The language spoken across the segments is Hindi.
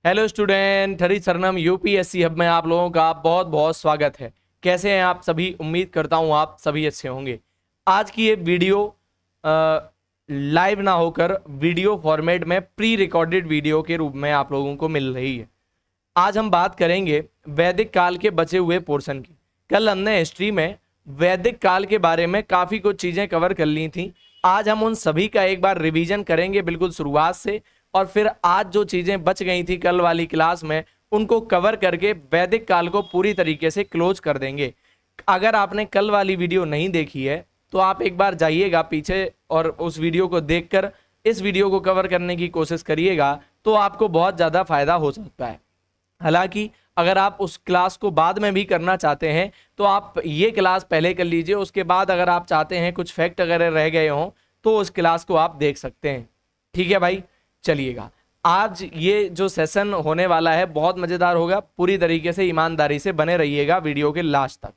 हेलो स्टूडेंट, हरी सरनम यूपीएससी हब में आप लोगों का बहुत बहुत स्वागत है। कैसे हैं आप सभी? उम्मीद करता हूं आप सभी अच्छे होंगे। आज की ये वीडियो लाइव ना होकर वीडियो फॉर्मेट में प्री रिकॉर्डेड वीडियो के रूप में आप लोगों को मिल रही है। आज हम बात करेंगे वैदिक काल के बचे हुए पोर्शन की। कल हमने हिस्ट्री में वैदिक काल के बारे में काफ़ी कुछ चीज़ें कवर कर ली थी। आज हम उन सभी का एक बार रिवीजन करेंगे बिल्कुल शुरुआत से, और फिर आज जो चीज़ें बच गई थी कल वाली क्लास में उनको कवर करके वैदिक काल को पूरी तरीके से क्लोज कर देंगे। अगर आपने कल वाली वीडियो नहीं देखी है तो आप एक बार जाइएगा पीछे और उस वीडियो को देखकर इस वीडियो को कवर करने की कोशिश करिएगा, तो आपको बहुत ज़्यादा फायदा हो सकता है। हालांकि अगर आप उस क्लास को बाद में भी करना चाहते हैं तो आप ये क्लास पहले कर लीजिए, उसके बाद अगर आप चाहते हैं कुछ फैक्ट अगर रह गए हों तो उस क्लास को आप देख सकते हैं। ठीक है भाई, चलिएगा। आज ये जो सेशन होने वाला है बहुत मज़ेदार होगा। पूरी तरीके से ईमानदारी से बने रहिएगा वीडियो के लास्ट तक।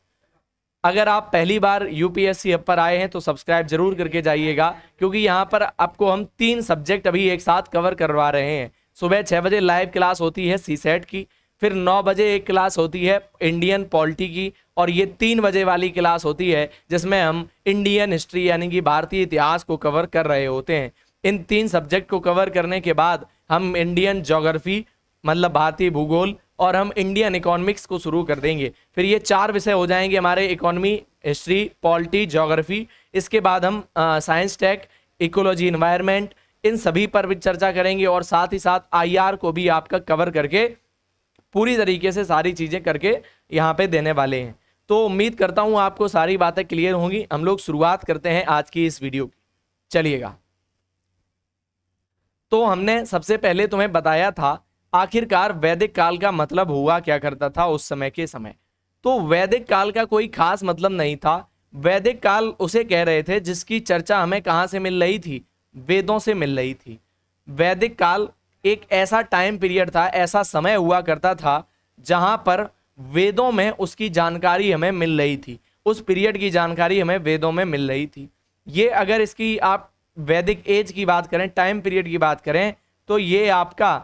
अगर आप पहली बार यूपीएससी ऐप पर आए हैं तो सब्सक्राइब जरूर करके जाइएगा, क्योंकि यहाँ पर आपको हम 3 सब्जेक्ट अभी एक साथ कवर करवा रहे हैं। सुबह 6 बजे लाइव क्लास होती है सीसेट की, फिर 9 बजे एक क्लास होती है इंडियन पॉलिटी की, और ये 3 बजे वाली क्लास होती है जिसमें हम इंडियन हिस्ट्री यानी कि भारतीय इतिहास को कवर कर रहे होते हैं। इन 3 सब्जेक्ट को कवर करने के बाद हम इंडियन ज्योग्राफी मतलब भारतीय भूगोल और हम इंडियन इकोनॉमिक्स को शुरू कर देंगे। फिर ये 4 विषय हो जाएंगे हमारे, इकोनॉमी, हिस्ट्री, पॉलिटी, ज्योग्राफी। इसके बाद हम साइंस टेक, इकोलॉजी, इन्वायरमेंट, इन सभी पर भी चर्चा करेंगे, और साथ ही साथ आईआर को भी आपका कवर करके पूरी तरीके से सारी चीज़ें करके यहाँ पे देने वाले हैं। तो उम्मीद करता हूँ आपको सारी बातें क्लियर होंगी। हम लोग शुरुआत करते हैं आज की इस वीडियो की। चलिएगा। तो हमने सबसे पहले तुम्हें बताया था आखिरकार वैदिक काल का मतलब हुआ क्या करता था उस समय के समय। तो वैदिक काल का कोई खास मतलब नहीं था। वैदिक काल उसे कह रहे थे जिसकी चर्चा हमें कहाँ से मिल रही थी? वेदों से मिल रही थी। वैदिक काल एक ऐसा टाइम पीरियड था, ऐसा समय हुआ करता था जहां पर वेदों में उसकी जानकारी हमें मिल रही थी। उस पीरियड की जानकारी हमें वेदों में मिल रही थी। ये अगर इसकी आप वैदिक एज की बात करें, टाइम पीरियड की बात करें, तो ये आपका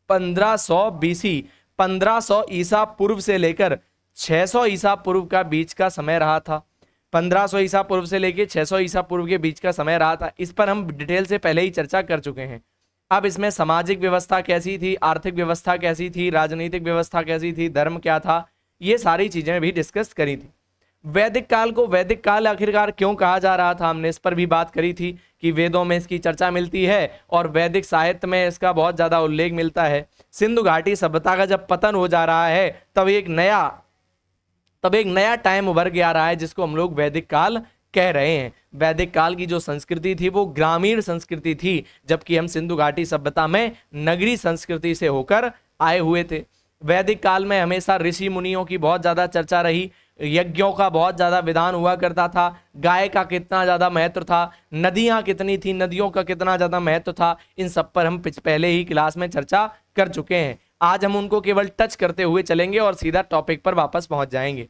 1500 बीसी, 1500 ईसा पूर्व से लेकर 600 ईसा पूर्व का बीच का समय रहा था। 1500 ईसा पूर्व से लेकर 600 ईसा पूर्व के बीच का समय रहा था। इस पर हम डिटेल से पहले ही चर्चा कर चुके हैं। अब इसमें सामाजिक व्यवस्था कैसी थी, आर्थिक व्यवस्था कैसी थी, राजनीतिक व्यवस्था कैसी थी, धर्म क्या था, ये सारी चीजें भी डिस्कस करी थी। वैदिक काल को वैदिक काल आखिरकार क्यों कहा जा रहा था, हमने इस पर भी बात करी थी कि वेदों में इसकी चर्चा मिलती है और वैदिक साहित्य में इसका बहुत ज्यादा उल्लेख मिलता है। सिंधु घाटी सभ्यता का जब पतन हो जा रहा है तब एक नया टाइम उभर के आ रहा है जिसको हम लोग वैदिक काल कह रहे हैं। वैदिक काल की जो संस्कृति थी वो ग्रामीण संस्कृति थी, जबकि हम सिंधु घाटी सभ्यता में नगरी संस्कृति से होकर आए हुए थे। वैदिक काल में हमेशा ऋषि मुनियों की बहुत ज्यादा चर्चा रही, यज्ञों का बहुत ज्यादा विधान हुआ करता था, गाय का कितना ज्यादा महत्व था, नदियां कितनी थी, नदियों का कितना ज्यादा महत्व था, इन सब पर हम पहले ही क्लास में चर्चा कर चुके हैं। आज हम उनको केवल टच करते हुए चलेंगे और सीधा टॉपिक पर वापस पहुंच जाएंगे।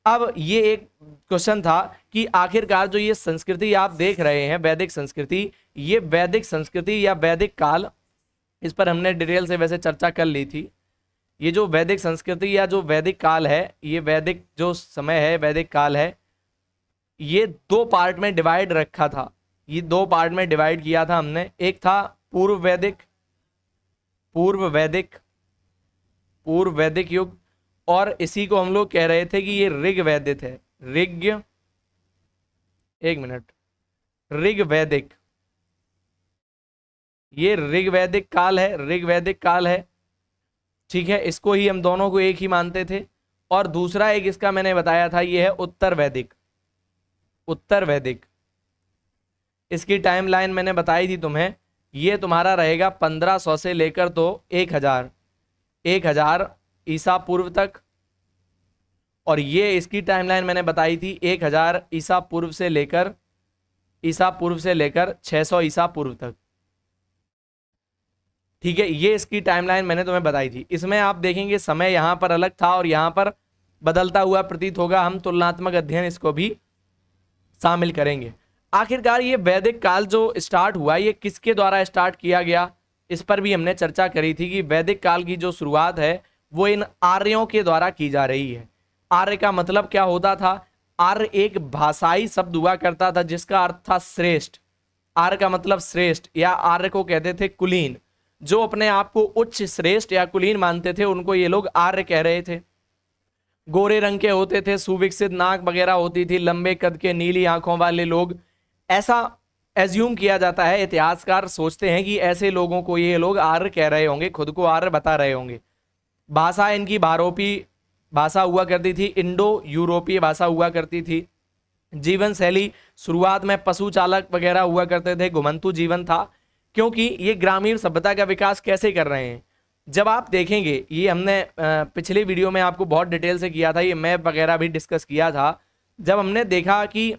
अब ये एक क्वेश्चन था कि आखिरकार जो ये संस्कृति आप देख रहे हैं वैदिक संस्कृति, ये वैदिक संस्कृति या वैदिक काल, इस पर हमने डिटेल से वैसे चर्चा कर ली थी। ये जो वैदिक संस्कृति या जो वैदिक काल है, ये वैदिक जो समय है, वैदिक काल है, ये 2 पार्ट में डिवाइड रखा था। ये 2 पार्ट में डिवाइड किया था हमने। एक था पूर्व वैदिक युग, और इसी को हम लोग कह रहे थे कि ये ऋग वैदिक है। ऋग वैदिक, ये ऋग वैदिक काल है। ठीक है, इसको ही हम दोनों को एक ही मानते थे। और दूसरा एक इसका मैंने बताया था, ये है उत्तर वैदिक। इसकी टाइमलाइन मैंने बताई थी तुम्हें। ये तुम्हारा रहेगा 1500 से लेकर तो 1000 ईसा पूर्व तक, और ये इसकी टाइमलाइन मैंने बताई थी 1000 ईसा पूर्व से लेकर 600 ईसा पूर्व तक। ठीक है, ये इसकी टाइमलाइन मैंने तुम्हें बताई थी। इसमें आप देखेंगे समय यहां पर अलग था और यहां पर बदलता हुआ प्रतीत होगा। हम तुलनात्मक अध्ययन इसको भी शामिल करेंगे। आखिरकार ये वैदिक काल जो स्टार्ट हुआ, ये किसके द्वारा स्टार्ट किया गया? इस पर भी हमने चर्चा करी थी कि वैदिक काल की जो शुरुआत है वो इन आर्यों के द्वारा की जा रही है। आर्य का मतलब क्या होता था? आर्य एक भाषाई शब्द हुआ करता था जिसका अर्थ था श्रेष्ठ। आर्य का मतलब श्रेष्ठ, या आर्य को कहते थे कुलीन। जो अपने आप को उच्च, श्रेष्ठ या कुलीन मानते थे उनको ये लोग आर्य कह रहे थे। गोरे रंग के होते थे, सुविकसित नाक वगैरह होती थी, लंबे कद के, नीली आंखों वाले लोग, ऐसा एज्यूम किया जाता है। इतिहासकार सोचते हैं कि ऐसे लोगों को ये लोग आर्य कह रहे होंगे, खुद को आर्य बता रहे होंगे। भाषा इनकी भारोपी भाषा हुआ करती थी, इंडो यूरोपीय भाषा हुआ करती थी। जीवन शैली शुरुआत में पशु चालक वगैरह हुआ करते थे, घुमंतु जीवन था। क्योंकि ये ग्रामीण सभ्यता का विकास कैसे कर रहे हैं, जब आप देखेंगे, ये हमने पिछले वीडियो में आपको बहुत डिटेल से किया था, ये मैप वगैरह भी डिस्कस किया था। जब हमने देखा कि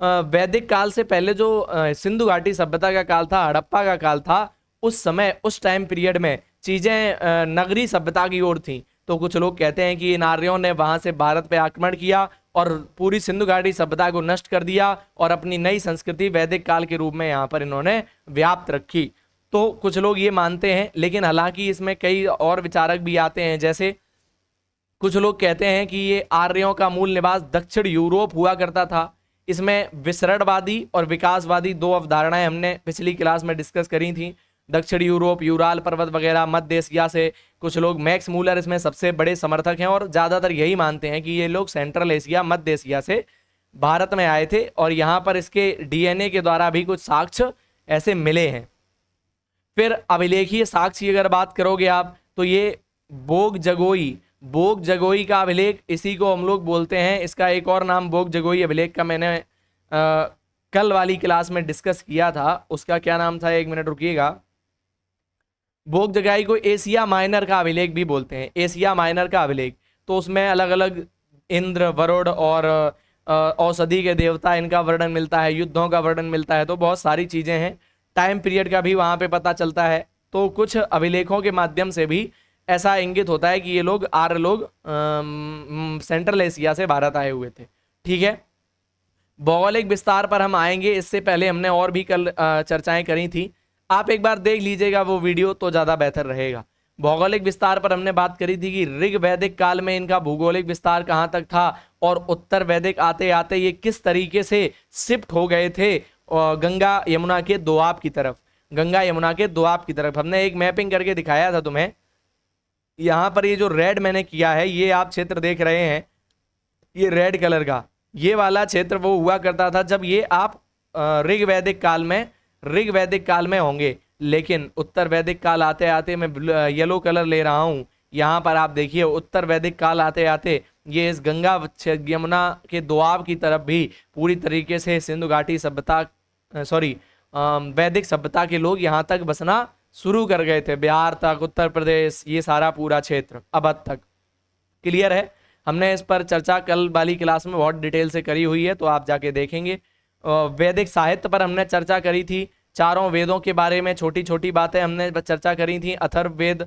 वैदिक काल से पहले जो सिंधु घाटी सभ्यता का काल था, हड़प्पा का काल था, उस समय, उस टाइम पीरियड में चीजें नगरी सभ्यता की ओर थी। तो कुछ लोग कहते हैं कि इन आर्यों ने वहां से भारत पे आक्रमण किया और पूरी सिंधु घाटी सभ्यता को नष्ट कर दिया और अपनी नई संस्कृति वैदिक काल के रूप में यहाँ पर इन्होंने व्याप्त रखी। तो कुछ लोग ये मानते हैं, लेकिन हालांकि इसमें कई और विचारक भी आते हैं। जैसे कुछ लोग कहते हैं कि ये आर्यों का मूल निवास दक्षिण यूरोप हुआ करता था। इसमें विसरणवादी और विकासवादी दो अवधारणाएं हमने पिछली क्लास में डिस्कस करी थी। दक्षिण यूरोप, यूराल पर्वत वगैरह, मध्य एशिया से कुछ लोग, मैक्स मूलर इसमें सबसे बड़े समर्थक हैं और ज़्यादातर यही मानते हैं कि ये लोग सेंट्रल एशिया, मध्य एशिया से भारत में आए थे और यहाँ पर इसके डीएनए के द्वारा भी कुछ साक्ष्य ऐसे मिले हैं। फिर अभिलेखीय साक्ष्य की अगर बात करोगे आप, तो ये बोग जगोई का अभिलेख, इसी को हम लोग बोलते हैं। इसका एक और नाम बोग जगोई अभिलेख का मैंने कल वाली क्लास में डिस्कस किया था। उसका क्या नाम था, एक मिनट रुकिएगा। बोग जगाई को एशिया माइनर का अभिलेख भी बोलते हैं, एशिया माइनर का अभिलेख। तो उसमें अलग अलग इंद्र, वरुण और औषधि के देवता, इनका वर्णन मिलता है, युद्धों का वर्णन मिलता है। तो बहुत सारी चीजें हैं, टाइम पीरियड का भी वहां पे पता चलता है। तो कुछ अभिलेखों के माध्यम से भी ऐसा इंगित होता है कि ये लोग, आर्य लोग, सेंट्रल एशिया से भारत आए हुए थे। ठीक है, भौगोलिक विस्तार पर हम आएंगे, इससे पहले हमने और भी कल चर्चाएं करी थी। आप एक बार देख लीजिएगा वो वीडियो, तो ज़्यादा बेहतर रहेगा। भौगोलिक विस्तार पर हमने बात करी थी कि ऋग वैदिक काल में इनका भूगोलिक विस्तार कहाँ तक था और उत्तर वैदिक आते आते ये किस तरीके से शिफ्ट हो गए थे गंगा यमुना के दोआब की तरफ। गंगा यमुना के दोआब की तरफ हमने एक मैपिंग करके दिखाया था तुम्हें। यहाँ पर ये जो रेड मैंने किया है, ये आप क्षेत्र देख रहे हैं, ये रेड कलर का, ये वाला क्षेत्र वो हुआ करता था जब ये आप ऋग वैदिक काल में होंगे। लेकिन उत्तर वैदिक काल आते आते, मैं येलो कलर ले रहा हूँ, यहाँ पर आप देखिए उत्तर वैदिक काल आते आते ये इस गंगा यमुना के दोआब की तरफ भी पूरी तरीके से सिंधु घाटी सभ्यता, वैदिक सभ्यता के लोग यहाँ तक बसना शुरू कर गए थे। बिहार तक, उत्तर प्रदेश, ये सारा पूरा क्षेत्र अवध तक। क्लियर है? हमने इस पर चर्चा कल वाली क्लास में बहुत डिटेल से करी हुई है, तो आप जाके देखेंगे। वैदिक साहित्य पर हमने चर्चा करी थी, चारों वेदों के बारे में छोटी छोटी बातें हमने चर्चा करी थी। अथर्ववेद,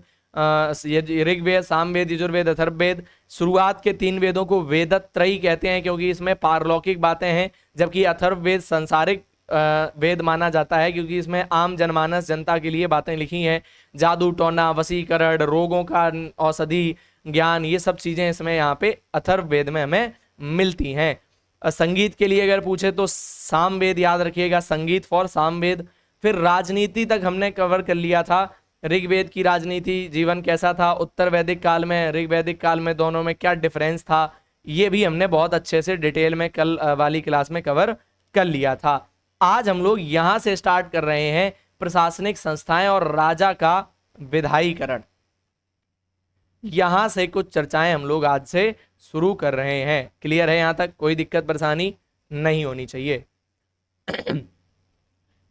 ऋग्वेद, सामवेद, यजुर्वेद, अथर्ववेद। शुरुआत के 3 वेदों को वेदत्रयी कहते हैं क्योंकि इसमें पारलौकिक बातें हैं, जबकि अथर्ववेद सांसारिक वेद माना जाता है क्योंकि इसमें आम जनमानस, जनता के लिए बातें लिखी हैं। जादू टोना, वशीकरण, रोगों का औषधि ज्ञान, ये सब चीजें इसमें यहाँ पे अथर्ववेद में हमें मिलती हैं। संगीत के लिए अगर पूछे तो सामवेद याद रखिएगा, संगीत फॉर सामवेद। फिर राजनीति तक हमने कवर कर लिया था। ऋग्वेद की राजनीति जीवन कैसा था, उत्तर वैदिक काल में, ऋग्वैदिक काल में, दोनों में क्या डिफरेंस था, ये भी हमने बहुत अच्छे से डिटेल में कल वाली क्लास में कवर कर लिया था। आज हम लोग यहाँ से स्टार्ट कर रहे हैं प्रशासनिक संस्थाएं और राजा का विधायीकरण। यहां से कुछ चर्चाएं हम लोग आज से शुरू कर रहे हैं। क्लियर है? यहां तक कोई दिक्कत परेशानी नहीं होनी चाहिए।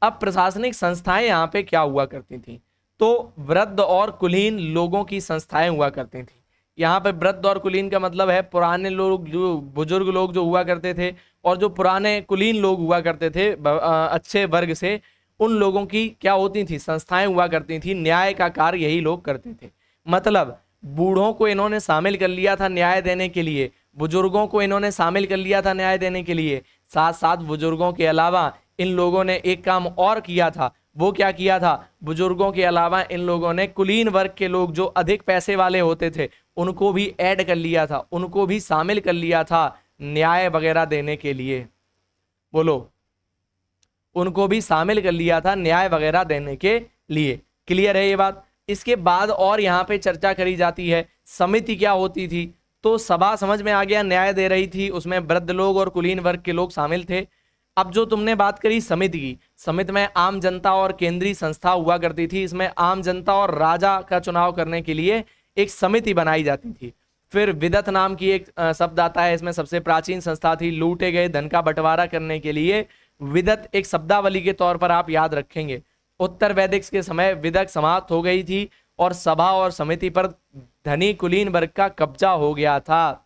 अब प्रशासनिक संस्थाएं यहाँ पे क्या हुआ करती थी, तो वृद्ध और कुलीन लोगों की संस्थाएं हुआ करती थी। यहाँ पे वृद्ध और कुलीन का मतलब है पुराने लोग, जो बुजुर्ग लोग जो हुआ करते थे, और जो पुराने कुलीन लोग हुआ करते थे अच्छे वर्ग से, उन लोगों की क्या होती थी, संस्थाएं हुआ करती थी। न्याय का कार्य यही लोग करते थे। मतलब बूढ़ों को इन्होंने शामिल कर लिया था न्याय देने के लिए, बुजुर्गों को इन्होंने शामिल कर लिया था न्याय देने के लिए। साथ साथ बुजुर्गों के अलावा इन लोगों ने एक काम और किया था, वो क्या किया था, बुजुर्गों के अलावा इन लोगों ने कुलीन वर्ग के लोग जो अधिक पैसे वाले होते थे उनको भी ऐड कर लिया था, उनको भी शामिल कर लिया था न्याय वगैरह देने के लिए। बोलो, उनको भी शामिल कर लिया था न्याय वगैरह देने के लिए। क्लियर है ये बात। इसके बाद और यहाँ पे चर्चा करी जाती है समिति क्या होती थी। तो सभा समझ में आ गया, न्याय दे रही थी, उसमें वृद्ध लोग और कुलीन वर्ग के लोग शामिल थे। अब जो तुमने बात करी समिति की, समिति में आम जनता और केंद्रीय संस्था हुआ करती थी। इसमें आम जनता और राजा का चुनाव करने के लिए एक समिति बनाई जाती थी। फिर विदत नाम की एक शब्द आता है, इसमें सबसे प्राचीन संस्था थी। लूटे गए धन का बंटवारा करने के लिए विदत एक शब्दावली के तौर पर आप याद रखेंगे। उत्तर वैदिक के समय विदक समाप्त हो गई थी और सभा और समिति पर धनी कुलीन वर्ग का कब्जा हो गया था।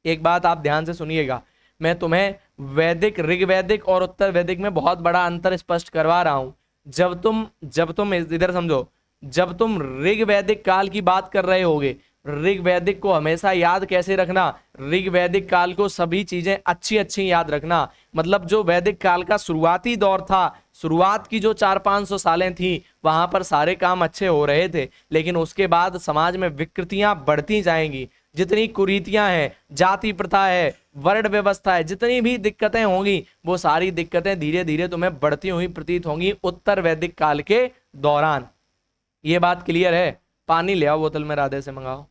एक बात आप ध्यान से सुनिएगा, मैं तुम्हें वैदिक, ऋग्वैदिक और उत्तर वैदिक में बहुत बड़ा अंतर स्पष्ट करवा रहा हूं। जब तुम इधर समझो, जब तुम ऋग्वैदिक काल की बात कर रहे होगे, ऋग्वैदिक को हमेशा याद कैसे रखना, ऋग्वैदिक काल को सभी चीजें अच्छी अच्छी याद रखना। मतलब जो वैदिक काल का शुरुआती दौर था, शुरुआत की जो 400-500 सालें थी, वहां पर सारे काम अच्छे हो रहे थे। लेकिन उसके बाद समाज में विकृतियां बढ़ती जाएंगी। जितनी कुरीतियां हैं, जाति प्रथा है, वर्ण व्यवस्था है, जितनी भी दिक्कतें होंगी, वो सारी दिक्कतें धीरे धीरे तुम्हें बढ़ती हुई प्रतीत होंगी उत्तर वैदिक काल के दौरान। ये बात क्लियर है। पानी ले आओ बोतल में, राधे से मंगाओ।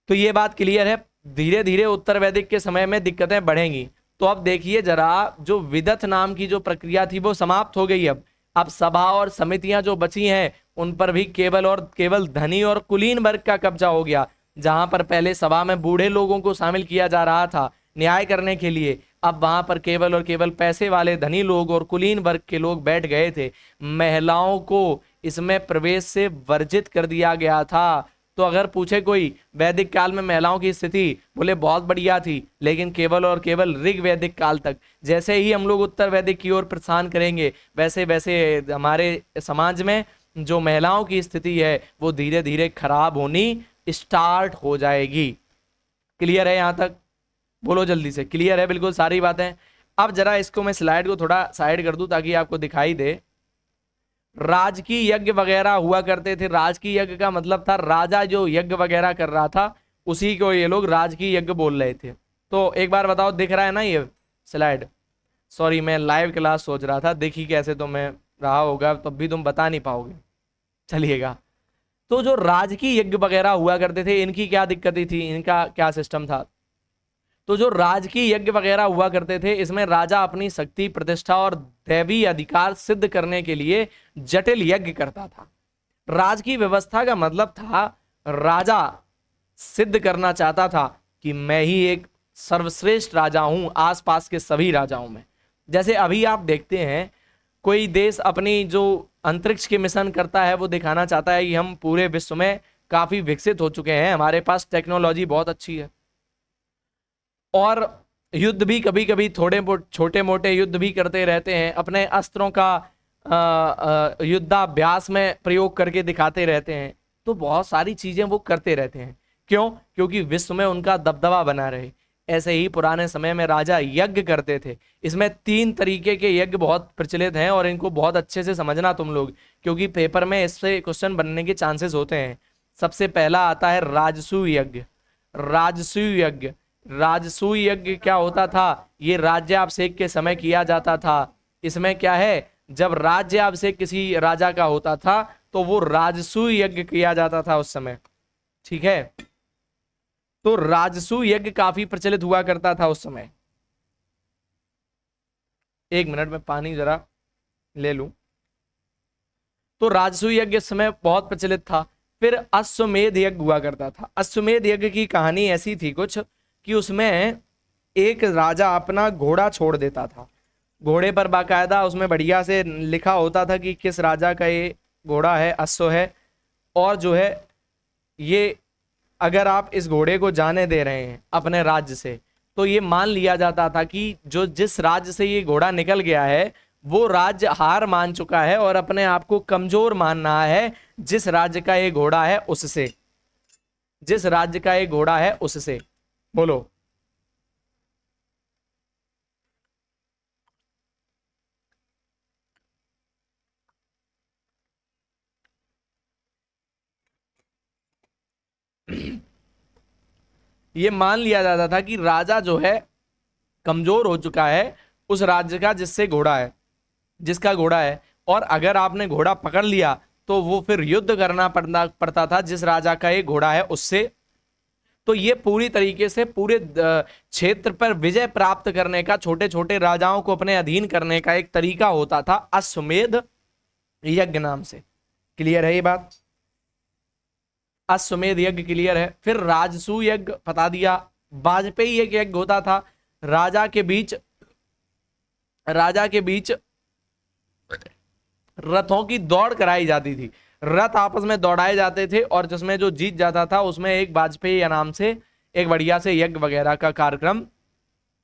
तो ये बात क्लियर है, धीरे धीरे उत्तर वैदिक के समय में दिक्कतें बढ़ेंगी। तो अब देखिए जरा, जो विदत नाम की जो प्रक्रिया थी वो समाप्त हो गई। अब सभा और समितियां जो बची हैं उन पर भी केवल और केवल धनी और कुलीन वर्ग का कब्जा हो गया। जहां पर पहले सभा में बूढ़े लोगों को शामिल किया जा रहा था न्याय करने के लिए, अब वहां पर केवल और केवल पैसे वाले धनी लोग और कुलीन वर्ग के लोग बैठ गए थे। महिलाओं को इसमें प्रवेश से वर्जित कर दिया गया था। तो अगर पूछे कोई वैदिक काल में महिलाओं की स्थिति, बोले बहुत बढ़िया थी, लेकिन केवल और केवल ऋग्वैदिक काल तक। जैसे ही हम लोग उत्तर वैदिक की ओर प्रस्थान करेंगे, वैसे वैसे हमारे समाज में जो महिलाओं की स्थिति है वो धीरे धीरे खराब होनी स्टार्ट हो जाएगी। क्लियर है यहां तक? बोलो जल्दी से, क्लियर है बिल्कुल सारी बातें। अब जरा इसको मैं स्लाइड को थोड़ा साइड कर दूं ताकि आपको दिखाई दे। राजकीय यज्ञ वगैरह हुआ करते थे। राजकीय यज्ञ का मतलब था राजा जो यज्ञ वगैरह कर रहा था उसी को ये लोग राजकीय यज्ञ बोल रहे थे। तो एक बार बताओ, दिख रहा है ना ये स्लाइड? सॉरी, मैं लाइव क्लास सोच रहा था, देखी कैसे तो मैं रहा होगा, तब भी तुम बता नहीं पाओगे। चलिएगा, तो जो राजकीय यज्ञ वगैरह हुआ करते थे इनकी क्या दिक्कतें थी, इनका क्या सिस्टम था? तो जो राजकीय यज्ञ वगैरह हुआ करते थे इसमें राजा अपनी शक्ति, प्रतिष्ठा और दैवी अधिकार सिद्ध करने के लिए जटिल यज्ञ करता था। राजकीय व्यवस्था का मतलब था राजा सिद्ध करना चाहता था कि मैं ही एक सर्वश्रेष्ठ राजा हूं आसपास के सभी राजाओं में। जैसे अभी आप देखते हैं कोई देश अपनी जो अंतरिक्ष के मिशन करता है वो दिखाना चाहता है कि हम पूरे विश्व में काफी विकसित हो चुके हैं, हमारे पास टेक्नोलॉजी बहुत अच्छी है। और युद्ध भी कभी कभी छोटे मोटे युद्ध भी करते रहते हैं, अपने अस्त्रों का युद्धाभ्यास में प्रयोग करके दिखाते रहते हैं। तो बहुत सारी चीजें वो करते रहते हैं। क्यों? क्योंकि विश्व में उनका दबदबा बना रहे। ऐसे ही पुराने समय में राजा यज्ञ करते थे। इसमें 3 तरीके के यज्ञ बहुत प्रचलित हैं और इनको बहुत अच्छे से समझना तुम लोग, क्योंकि पेपर में इससे क्वेश्चन बनने के चांसेस होते हैं। सबसे पहला आता है राजसूय यज्ञ। राजसूय यज्ञ, राजसूय यज्ञ क्या होता था? ये राज्याभिषेक के समय किया जाता था। इसमें क्या है, जब राज्याभिषेक किसी राजा का होता था तो वो राजसूय यज्ञ किया जाता था उस समय। ठीक है, तो राजसूय यज्ञ काफी प्रचलित हुआ करता था उस समय। एक मिनट में पानी जरा ले लूं। तो राजसूय यज्ञ इस समय बहुत प्रचलित था। फिर अश्वमेध यज्ञ हुआ करता था। अश्वमेध यज्ञ की कहानी ऐसी थी कुछ कि उसमें एक राजा अपना घोड़ा छोड़ देता था। घोड़े पर बाकायदा उसमें बढ़िया से लिखा होता था कि किस राजा का ये घोड़ा है, अश्व है, और जो है ये अगर आप इस घोड़े को जाने दे रहे हैं अपने राज्य से तो ये मान लिया जाता था कि जो जिस राज्य से ये घोड़ा निकल गया है वो राज्य हार मान चुका है और अपने आप को कमजोर मान रहा है जिस राज्य का ये घोड़ा है उससे। जिस राज्य का ये घोड़ा है उससे। बोलो, ये मान लिया जाता था कि राजा जो है कमजोर हो चुका है उस राज्य का जिसका घोड़ा है, और अगर आपने घोड़ा पकड़ लिया तो वो फिर युद्ध करना पड़ता था जिस राजा का ये घोड़ा है उससे। तो ये पूरी तरीके से पूरे क्षेत्र पर विजय प्राप्त करने का, छोटे छोटे राजाओं को अपने अधीन करने का एक तरीका होता था अश्वमेध यज्ञ नाम से। क्लियर है ये बात? अश्वमेध यज्ञ क्लियर है। फिर राजसूय यज्ञ बता दिया। वाजपेयी एक यज्ञ होता था, राजा के बीच रथों की दौड़ कराई जाती थी, रथ आपस में दौड़ाए जाते थे और जिसमें जो जीत जाता था उसमें एक वाजपेयी नाम से एक बढ़िया से यज्ञ वगैरह का कार्यक्रम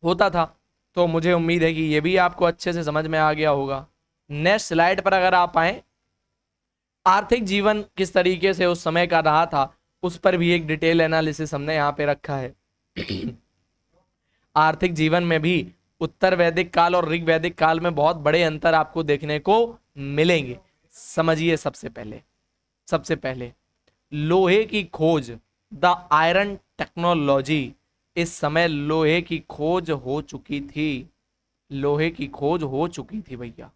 होता था। तो मुझे उम्मीद है कि ये भी आपको अच्छे से समझ में आ गया होगा। नेक्स्ट स्लाइड पर अगर आप आए, आर्थिक जीवन किस तरीके से उस समय का रहा था उस पर भी एक डिटेल एनालिसिस हमने यहाँ पे रखा है। आर्थिक जीवन में भी उत्तर वैदिक काल और ऋग वैदिक काल में बहुत बड़े अंतर आपको देखने को मिलेंगे। समझिए, सबसे पहले लोहे की खोज, द आयरन टेक्नोलॉजी। इस समय लोहे की खोज हो चुकी थी, भैया।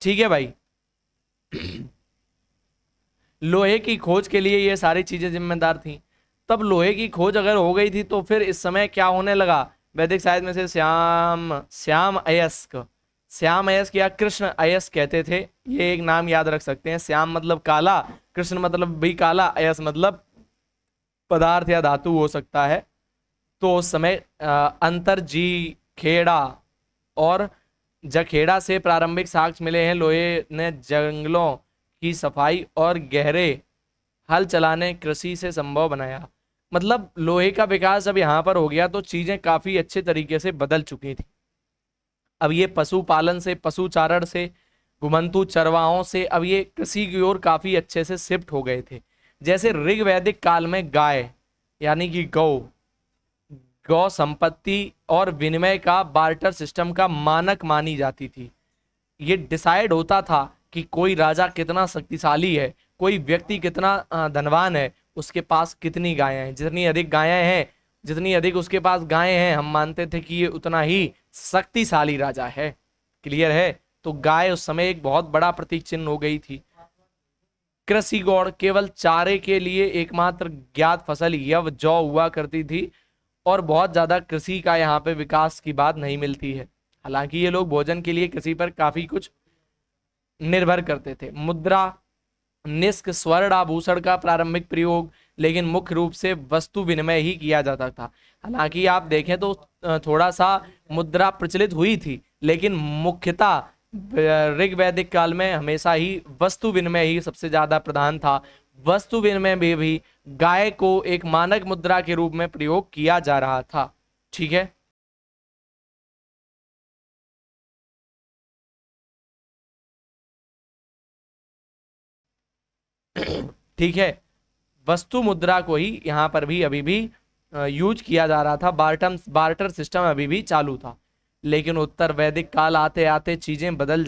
ठीक है भाई। लोहे की खोज के लिए ये सारी चीजें जिम्मेदार थी। तब लोहे की खोज अगर हो गई थी तो फिर इस समय क्या होने लगा? वैदिक साहित्य में से श्याम अयस्क या कृष्ण अयस्क कहते थे। ये एक नाम याद रख सकते हैं। श्याम मतलब काला, कृष्ण मतलब भी काला, अयस्क मतलब पदार्थ या धातु हो सकता है। तो उस समय अंतरजी खेड़ा और जखेड़ा से प्रारंभिक साक्ष्य मिले हैं। लोहे ने जंगलों की सफाई और गहरे हल चलाने कृषि से संभव बनाया। मतलब लोहे का विकास अब यहाँ पर हो गया तो चीजें काफी अच्छे तरीके से बदल चुकी थी। अब ये पशुपालन से, पशुचारण से, घुमंतू चरवाहों से अब ये कृषि की ओर काफी अच्छे से शिफ्ट हो गए थे। जैसे ऋग वैदिक काल में गाय यानी कि गौ संपत्ति और विनिमय का बार्टर सिस्टम का मानक मानी जाती थी। ये डिसाइड होता था कि कोई राजा कितना शक्तिशाली है, कोई व्यक्ति कितना धनवान है, उसके पास कितनी गायें हैं। जितनी अधिक गायें हैं, जितनी अधिक उसके पास गायें हैं, हम मानते थे कि ये उतना ही शक्तिशाली राजा है। क्लियर है? तो गाय उस समय एक बहुत बड़ा प्रतीक चिन्ह हो गई थी। कृषि गौड़ केवल चारे के लिए एकमात्र ज्ञात फसल यव जौ हुआ करती थी और बहुत ज्यादा कृषि का यहाँ पे विकास की बात नहीं मिलती है। हालांकि ये लोग भोजन के लिए कृषि पर काफी कुछ निर्भर करते थे। मुद्रा, निष्क, स्वर्ण आभूषण का प्रारंभिक प्रयोग, लेकिन मुख्य रूप से वस्तु विनिमय ही किया जाता था। हालांकि आप देखें तो थोड़ा सा मुद्रा प्रचलित हुई थी, लेकिन मुख्यतः ऋग वैदिक काल में हमेशा ही वस्तु विनिमय ही सबसे ज्यादा प्रधान था। वस्तु विनिमय में भी गाय को एक मानक मुद्रा के रूप में प्रयोग किया जा रहा था। ठीक है? ठीक है, वस्तु मुद्रा को ही यहाँ पर भी अभी भी यूज किया जा रहा था। बार्टर सिस्टम अभी भी चालू था। लेकिन उत्तर वैदिक काल आते आते चीजें बदल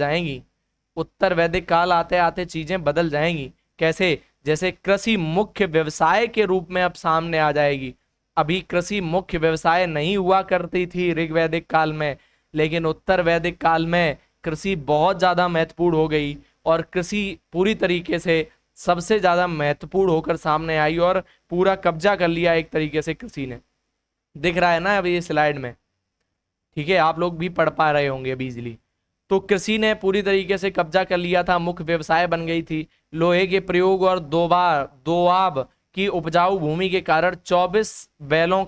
जाएंगी। कैसे? जैसे कृषि मुख्य व्यवसाय के रूप में अब सामने आ जाएगी। अभी कृषि मुख्य व्यवसाय नहीं हुआ करती थी ऋग वैदिक काल में, लेकिन उत्तर वैदिक काल में कृषि बहुत ज्यादा महत्वपूर्ण हो गई और कृषि पूरी तरीके से सबसे ज्यादा महत्वपूर्ण होकर सामने आई और पूरा कब्जा कर लिया एक तरीके से कृषि ने। दिख रहा है ना अभी ये स्लाइड में? ठीक है, आप लोग भी पढ़ पा रहे होंगे अभी इजीली। तो कृषि ने पूरी तरीके से कब्जा कर लिया था, मुख्य व्यवसाय बन गई थी। लोहे के प्रयोग और दोआब की उपजाऊ भूमि के कारण 24 बैलों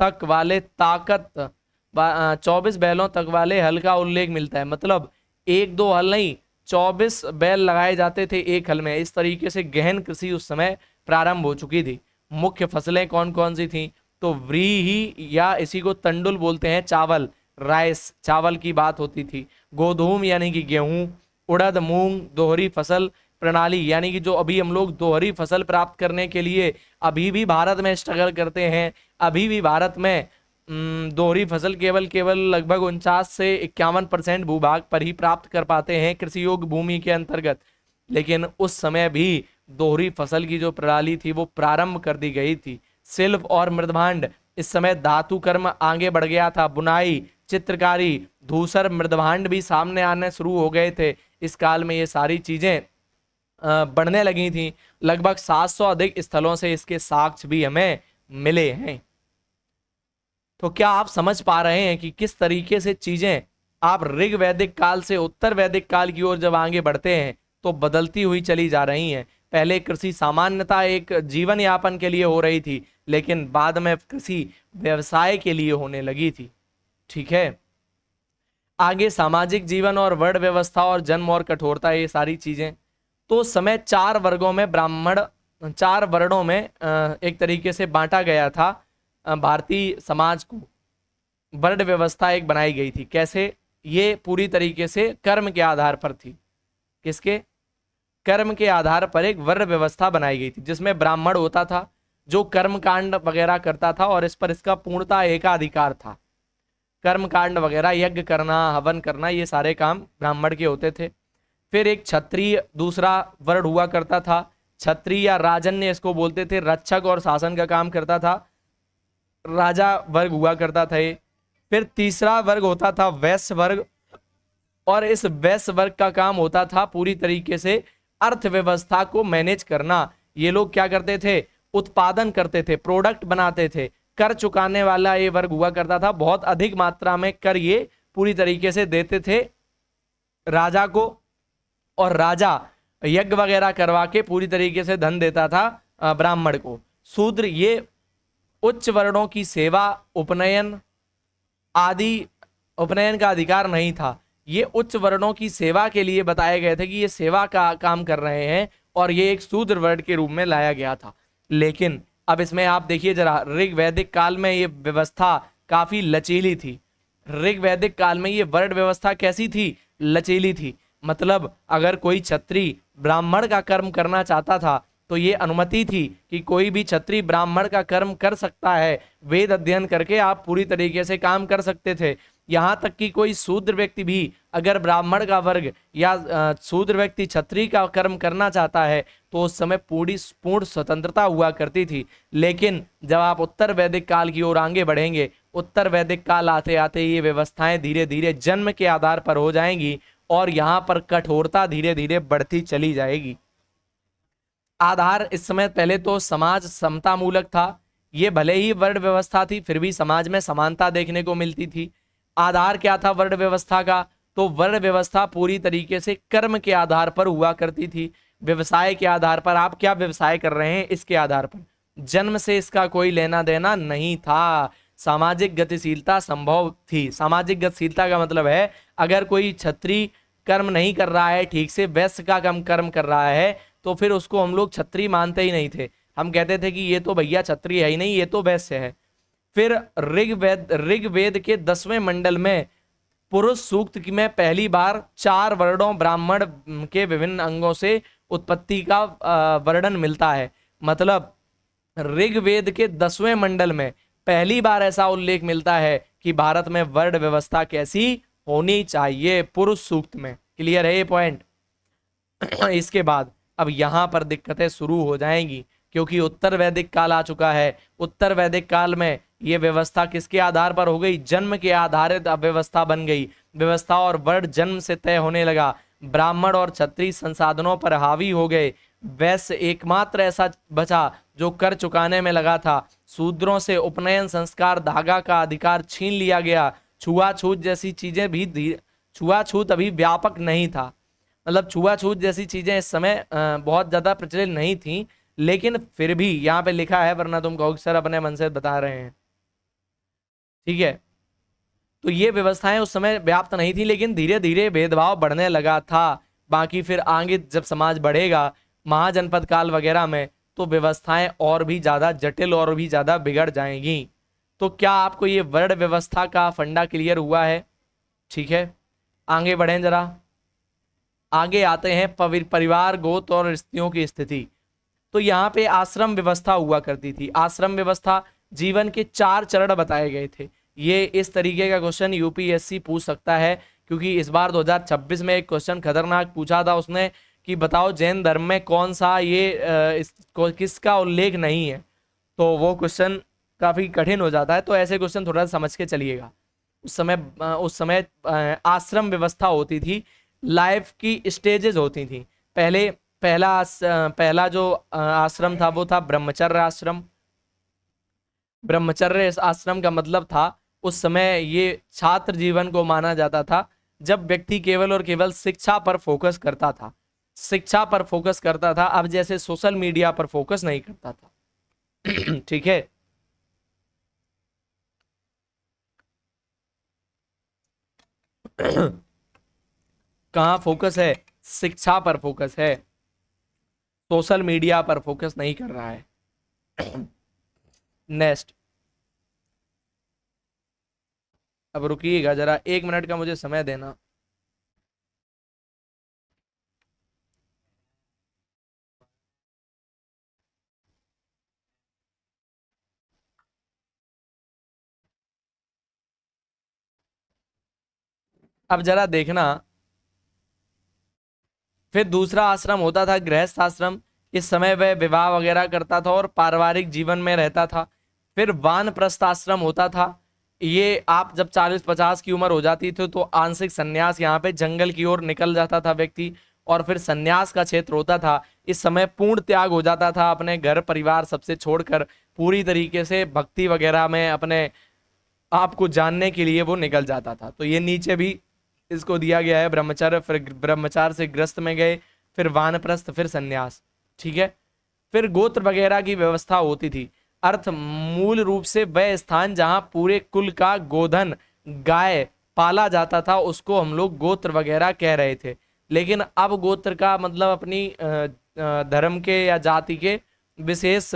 तक वाले 24 बैलों तक वाले हल का उल्लेख मिलता है। मतलब एक दो हल नहीं, 24 बैल लगाए जाते थे एक हल में। इस तरीके से गहन कृषि उस समय प्रारंभ हो चुकी थी। मुख्य फसलें कौन कौन सी थी? तो व्रीहि या इसी को तंडुल बोलते हैं, चावल, राइस, चावल की बात होती थी। गोधूम यानी कि गेहूं, उड़द, मूंग, दोहरी फसल, प्रणाली, यानी कि जो अभी हम लोग दोहरी फसल प्राप्त करने के लिए अभी भी भारत में स्ट्रगल करते हैं, अभी भी भारत में दोहरी फसल केवल लगभग 49 से 51% भूभाग पर ही प्राप्त कर पाते हैं कृषि योग्य भूमि के अंतर्गत। लेकिन उस समय भी दोहरी फसल की जो प्रणाली थी वो प्रारंभ कर दी गई थी। शिल्प और मृदभांड, इस समय धातु कर्म आगे बढ़ गया था, बुनाई, चित्रकारी, धूसर, मृदभांड भी सामने आने शुरू हो गए थे। इस काल में ये सारी चीजें बढ़ने लगी थी। लगभग 700 अधिक स्थलों से इसके साक्ष्य भी हमें मिले हैं। तो क्या आप समझ पा रहे हैं कि किस तरीके से चीजें आप ऋग वैदिक काल से उत्तर वैदिक काल की ओर जब आगे बढ़ते हैं तो बदलती हुई चली जा रही हैं। पहले कृषि सामान्यतः एक जीवन यापन के लिए हो रही थी, लेकिन बाद में कृषि व्यवसाय के लिए होने लगी थी। ठीक है, आगे सामाजिक जीवन और वर्ण व्यवस्था और जन्म और कठोरता, ये सारी चीजें। तो समय 4 वर्गों में ब्राह्मण, 4 वर्णों में एक तरीके से बांटा गया था भारतीय समाज को। वर्ण व्यवस्था एक बनाई गई थी। कैसे? ये पूरी तरीके से कर्म के आधार पर थी। किसके? कर्म के आधार पर एक वर्ण व्यवस्था बनाई गई थी, जिसमें ब्राह्मण होता था जो कर्म कांड वगैरह करता था और इस पर इसका पूर्णतः एकाधिकार था। कर्म कांड वगैरह, यज्ञ करना, हवन करना, ये सारे काम ब्राह्मण के होते थे। फिर एक क्षत्रिय दूसरा वर्ण हुआ करता था। क्षत्रिय या राजन्य इसको बोलते थे, रक्षक और शासन का काम करता था, राजा वर्ग हुआ करता था ये। फिर तीसरा वर्ग होता था वैश्य वर्ग, और इस वैश्य वर्ग का काम होता था पूरी तरीके से अर्थव्यवस्था को मैनेज करना। ये लोग क्या करते थे? उत्पादन करते थे, प्रोडक्ट बनाते थे। कर चुकाने वाला ये वर्ग हुआ करता था। बहुत अधिक मात्रा में कर ये पूरी तरीके से देते थे राजा को, और राजा यज्ञ वगैरह करवा के पूरी तरीके से धन देता था ब्राह्मण को। शूद्र ये उच्च वर्णों की सेवा, उपनयन आदि, उपनयन का अधिकार नहीं था। ये उच्च वर्णों की सेवा के लिए बताए गए थे कि ये सेवा का काम कर रहे हैं, और ये एक शूद्र वर्ण के रूप में लाया गया था। लेकिन अब इसमें आप देखिए जरा, ऋग वैदिक काल में ये व्यवस्था काफी लचीली थी। ऋग वैदिक काल में ये वर्ण व्यवस्था कैसी थी? लचीली थी। मतलब अगर कोई क्षत्रिय ब्राह्मण का कर्म करना चाहता था तो ये अनुमति थी कि कोई भी क्षत्रिय ब्राह्मण का कर्म कर सकता है। वेद अध्ययन करके आप पूरी तरीके से काम कर सकते थे। यहाँ तक कि कोई शूद्र व्यक्ति भी अगर ब्राह्मण का वर्ग या शूद्र व्यक्ति क्षत्रिय का कर्म करना चाहता है तो उस समय पूर्ण स्वतंत्रता हुआ करती थी। लेकिन जब आप उत्तर वैदिक काल की ओर आगे बढ़ेंगे, उत्तर वैदिक काल आते आते ये व्यवस्थाएं धीरे धीरे जन्म के आधार पर हो जाएंगी, और यहाँ पर कठोरता धीरे धीरे बढ़ती चली जाएगी। आधार इस समय पहले तो समाज समता मूलक था। ये भले ही वर्ण व्यवस्था थी, फिर भी समाज में समानता देखने को मिलती थी। आधार क्या था वर्ण व्यवस्था का? तो वर्ण व्यवस्था पूरी तरीके से कर्म के आधार पर हुआ करती थी, व्यवसाय के आधार पर। आप क्या व्यवसाय कर रहे हैं इसके आधार पर, जन्म से इसका कोई लेना देना नहीं था। सामाजिक गतिशीलता संभव थी। सामाजिक गतिशीलता का मतलब है अगर कोई क्षत्रिय कर्म नहीं कर रहा है ठीक से, वैश्य का कर्म कर रहा है, तो फिर उसको हम लोग क्षत्रिय मानते ही नहीं थे। हम कहते थे कि ये तो भैया क्षत्रिय है ही नहीं, ये तो वैश्य है। फिर ऋग्वेद के 10वें मंडल में पुरुष सूक्त में पहली बार 4 वर्णों ब्राह्मण के विभिन्न अंगों से उत्पत्ति का वर्णन मिलता है। मतलब ऋग्वेद के 10वें मंडल में पहली बार ऐसा उल्लेख मिलता है कि भारत में वर्ण व्यवस्था कैसी होनी चाहिए, पुरुष सूक्त में। क्लियर है ये पॉइंट? इसके बाद अब यहां पर दिक्कतें शुरू हो जाएंगी, क्योंकि उत्तर वैदिक काल आ चुका है। उत्तर वैदिक काल में ये व्यवस्था किसके आधार पर हो गई? जन्म के आधारित व्यवस्था बन गई। व्यवस्था और वर्ण जन्म से तय होने लगा। ब्राह्मण और क्षत्रिय संसाधनों पर हावी हो गए। वैश्य एकमात्र ऐसा बचा जो कर चुकाने में लगा था। शूद्रों से उपनयन संस्कार, धागा का अधिकार छीन लिया गया। छुआछूत जैसी चीजें भी, छुआछूत अभी व्यापक नहीं था। मतलब छुआछूत जैसी चीजें इस समय बहुत ज्यादा प्रचलित नहीं थी, लेकिन फिर भी यहाँ पे लिखा है, वरना तुम कहोगे सर अपने मन से बता रहे हैं। ठीक है, तो ये व्यवस्थाएं उस समय व्याप्त नहीं थी, लेकिन धीरे धीरे भेदभाव बढ़ने लगा था। बाकी फिर आगे जब समाज बढ़ेगा महाजनपद काल वगैरह में, तो व्यवस्थाएं और भी ज्यादा जटिल और भी ज्यादा बिगड़ जाएंगी। तो क्या आपको ये वर्ण व्यवस्था का फंडा क्लियर हुआ है? ठीक है, आगे बढ़ें जरा। आगे आते हैं परिवार, गोत्र और स्त्रियों की स्थिति। तो यहाँ पे आश्रम व्यवस्था हुआ करती थी। आश्रम व्यवस्था, जीवन के 4 चरण बताए गए थे। ये इस तरीके का क्वेश्चन यूपीएससी पूछ सकता है, क्योंकि इस बार 2026 में एक क्वेश्चन खतरनाक पूछा था उसने कि बताओ जैन धर्म में कौन सा किसका उल्लेख नहीं है। तो वो क्वेश्चन काफी कठिन हो जाता है, तो ऐसे क्वेश्चन थोड़ा सा समझ के चलिएगा। उस समय आश्रम व्यवस्था होती थी, लाइफ की स्टेजेस होती थी। पहला जो आश्रम था वो था ब्रह्मचर्य आश्रम। ब्रह्मचर्य आश्रम का मतलब था, उस समय ये छात्र जीवन को माना जाता था, जब व्यक्ति केवल और केवल शिक्षा पर फोकस करता था। शिक्षा पर फोकस करता था, अब जैसे सोशल मीडिया पर फोकस नहीं करता था। ठीक है। कहाँ फोकस है? शिक्षा पर फोकस है, सोशल मीडिया पर फोकस नहीं कर रहा है। नेक्स्ट, अब रुकिएगा जरा, 1 मिनट का मुझे समय देना। अब जरा देखना, फिर दूसरा आश्रम होता था गृहस्थ आश्रम। इस समय वह विवाह वगैरह करता था और पारिवारिक जीवन में रहता था। फिर वानप्रस्थ आश्रम होता था। ये आप जब 40-50 की उम्र हो जाती थी तो आंशिक संन्यास, यहाँ पे जंगल की ओर निकल जाता था व्यक्ति, और फिर संन्यास का क्षेत्र होता था। इस समय पूर्ण त्याग हो जाता था, अपने घर परिवार सबसे छोड़कर पूरी तरीके से भक्ति वगैरह में अपने आप को जानने के लिए वो निकल जाता था। तो ये नीचे भी इसको दिया गया है, ब्रह्मचर्य, फिर ब्रह्मचार्य से ग्रस्त में गए, फिर वानप्रस्थ, फिर संन्यास। ठीक है। फिर गोत्र वगैरह की व्यवस्था होती थी। अर्थ मूल रूप से वह स्थान जहां पूरे कुल का गोधन गाय पाला जाता था उसको हम लोग गोत्र वगैरह कह रहे थे। लेकिन अब गोत्र का मतलब अपनी धर्म के या जाति के विशेष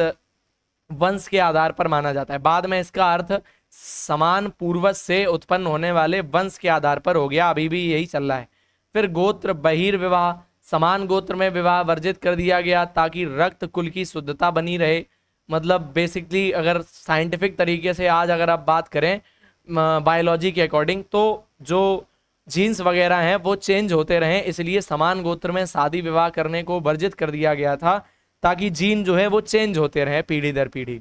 वंश के आधार पर माना जाता है। बाद में इसका अर्थ समान पूर्वज से उत्पन्न होने वाले वंश के आधार पर हो गया, अभी भी यही चल रहा है। फिर गोत्र बहिर्विवाह, समान गोत्र में विवाह वर्जित कर दिया गया ताकि रक्त कुल की शुद्धता बनी रहे। मतलब बेसिकली अगर साइंटिफिक तरीके से आज अगर आप बात करें बायोलॉजी के अकॉर्डिंग, तो जो जीन्स वगैरह हैं वो चेंज होते रहें, इसलिए समान गोत्र में शादी विवाह करने को वर्जित कर दिया गया था, ताकि जीन जो है वो चेंज होते रहे पीढ़ी दर पीढ़ी,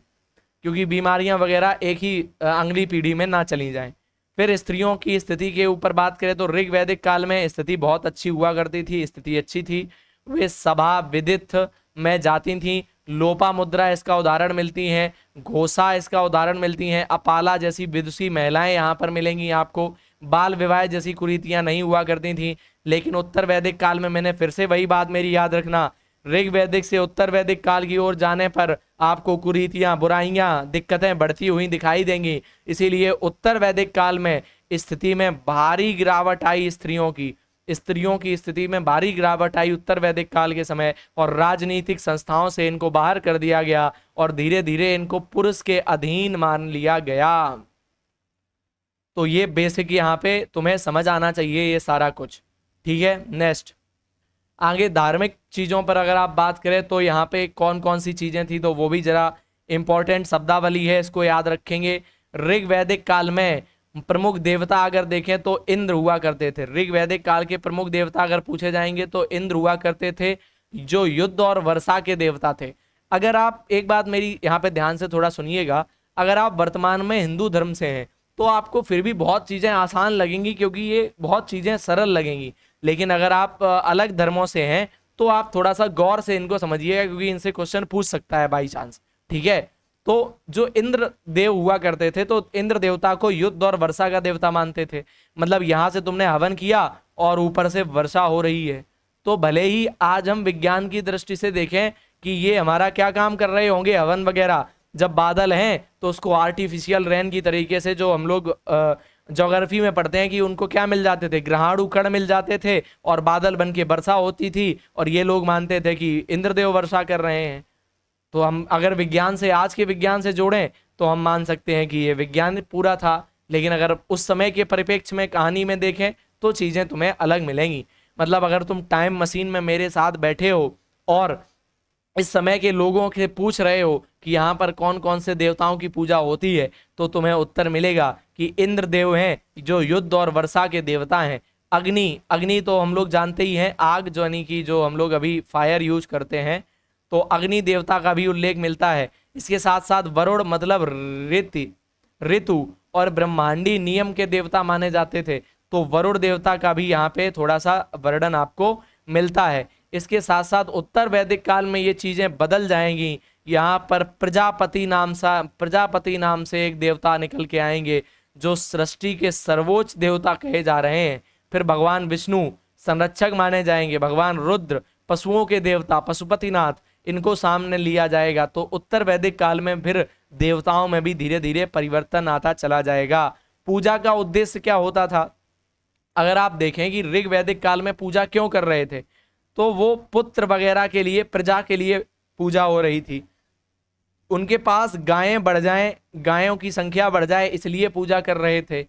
क्योंकि बीमारियां वगैरह एक ही अगली पीढ़ी में ना चली जाएं। फिर स्त्रियों की स्थिति के ऊपर बात करें तो ऋग वैदिक काल में स्थिति बहुत अच्छी हुआ करती थी, स्थिति अच्छी थी। वे सभा विदित में जाती थी। लोपा मुद्रा इसका उदाहरण मिलती हैं, घोषा इसका उदाहरण मिलती हैं, अपाला जैसी विदुषी महिलाएं यहाँ पर मिलेंगी आपको। बाल विवाह जैसी कुरीतियां नहीं हुआ करती थी। लेकिन उत्तर वैदिक काल में, मैंने फिर से वही बात मेरी याद रखना, ऋग वैदिक से उत्तर वैदिक काल की ओर जाने पर आपको कुरीतियां, बुराइयां, दिक्कतें बढ़ती हुई दिखाई देंगी। इसीलिए उत्तर वैदिक काल में स्थिति में भारी गिरावट आई, स्त्रियों की स्थिति में भारी गिरावट आई उत्तर वैदिक काल के समय, और राजनीतिक संस्थाओं से इनको बाहर कर दिया गया और धीरे धीरे इनको पुरुष के अधीन मान लिया गया। तो ये बेसिक यहाँ पे तुम्हें समझ आना चाहिए ये सारा कुछ। ठीक है। नेक्स्ट, आगे धार्मिक चीजों पर अगर आप बात करें तो यहाँ पे कौन कौन सी चीजें थी, तो वो भी जरा इंपॉर्टेंट शब्दावली है, इसको याद रखेंगे। ऋग वैदिक काल में प्रमुख देवता अगर देखें तो इंद्र हुआ करते थे। ऋग वैदिक काल के प्रमुख देवता अगर पूछे जाएंगे तो इंद्र हुआ करते थे, जो युद्ध और वर्षा के देवता थे। अगर आप एक बात मेरी यहाँ पे ध्यान से थोड़ा सुनिएगा, अगर आप वर्तमान में हिंदू धर्म से हैं तो आपको फिर भी बहुत चीजें आसान लगेंगी, क्योंकि ये बहुत चीजें सरल लगेंगी। लेकिन अगर आप अलग धर्मों से हैं तो आप थोड़ा सा गौर से इनको समझिएगा, क्योंकि इनसे क्वेश्चन पूछ सकता है बाई चांस। ठीक है। तो जो इंद्र देव हुआ करते थे, तो इंद्र देवता को युद्ध और वर्षा का देवता मानते थे। मतलब यहां से तुमने हवन किया और ऊपर से वर्षा हो रही है, तो भले ही आज हम विज्ञान की दृष्टि से देखें कि ये हमारा क्या काम कर रहे होंगे हवन वगैरह, जब बादल हैं तो उसको आर्टिफिशियल रेन की तरीके से, जो हम लोग ज्योग्राफी में पढ़ते हैं कि उनको क्या मिल जाते थे, ग्रहाणु कण मिल जाते थे और बादल बन के वर्षा होती थी, और ये लोग मानते थे कि इंद्रदेव वर्षा कर रहे हैं। तो हम अगर विज्ञान से, आज के विज्ञान से जोड़ें तो हम मान सकते हैं कि ये विज्ञान पूरा था। लेकिन अगर उस समय के परिप्रेक्ष्य में, कहानी में देखें तो चीजें तुम्हें अलग मिलेंगी। मतलब अगर तुम टाइम मशीन में मेरे साथ बैठे हो और इस समय के लोगों से पूछ रहे हो कि यहाँ पर कौन कौन से देवताओं की पूजा होती है, तो तुम्हें उत्तर मिलेगा कि इंद्र देव हैं जो युद्ध और वर्षा के देवता हैं। अग्नि, अग्नि तो हम लोग जानते ही हैं, आग जो यानी कि जो हम लोग अभी फायर यूज करते हैं, तो अग्नि देवता का भी उल्लेख मिलता है। इसके साथ साथ वरुण मतलब ऋतु और ब्रह्मांडी नियम के देवता माने जाते थे, तो वरुण देवता का भी यहाँ पे थोड़ा सा वर्णन आपको मिलता है। इसके साथ साथ उत्तर वैदिक काल में ये चीजें बदल जाएंगी। यहाँ पर प्रजापति नाम से एक देवता निकल के आएंगे जो सृष्टि के सर्वोच्च देवता कहे जा रहे हैं। फिर भगवान विष्णु संरक्षक माने जाएंगे, भगवान रुद्र पशुओं के देवता पशुपतिनाथ, इनको सामने लिया जाएगा। तो उत्तर वैदिक काल में फिर देवताओं में भी धीरे धीरे परिवर्तन आता चला जाएगा। पूजा का उद्देश्य क्या होता था, अगर आप देखें कि ऋग वैदिक काल में पूजा क्यों कर रहे थे, तो वो पुत्र वगैरह के लिए, प्रजा के लिए पूजा हो रही थी। उनके पास गायें बढ़ जाएं, गायों की संख्या बढ़ जाए, इसलिए पूजा कर रहे थे।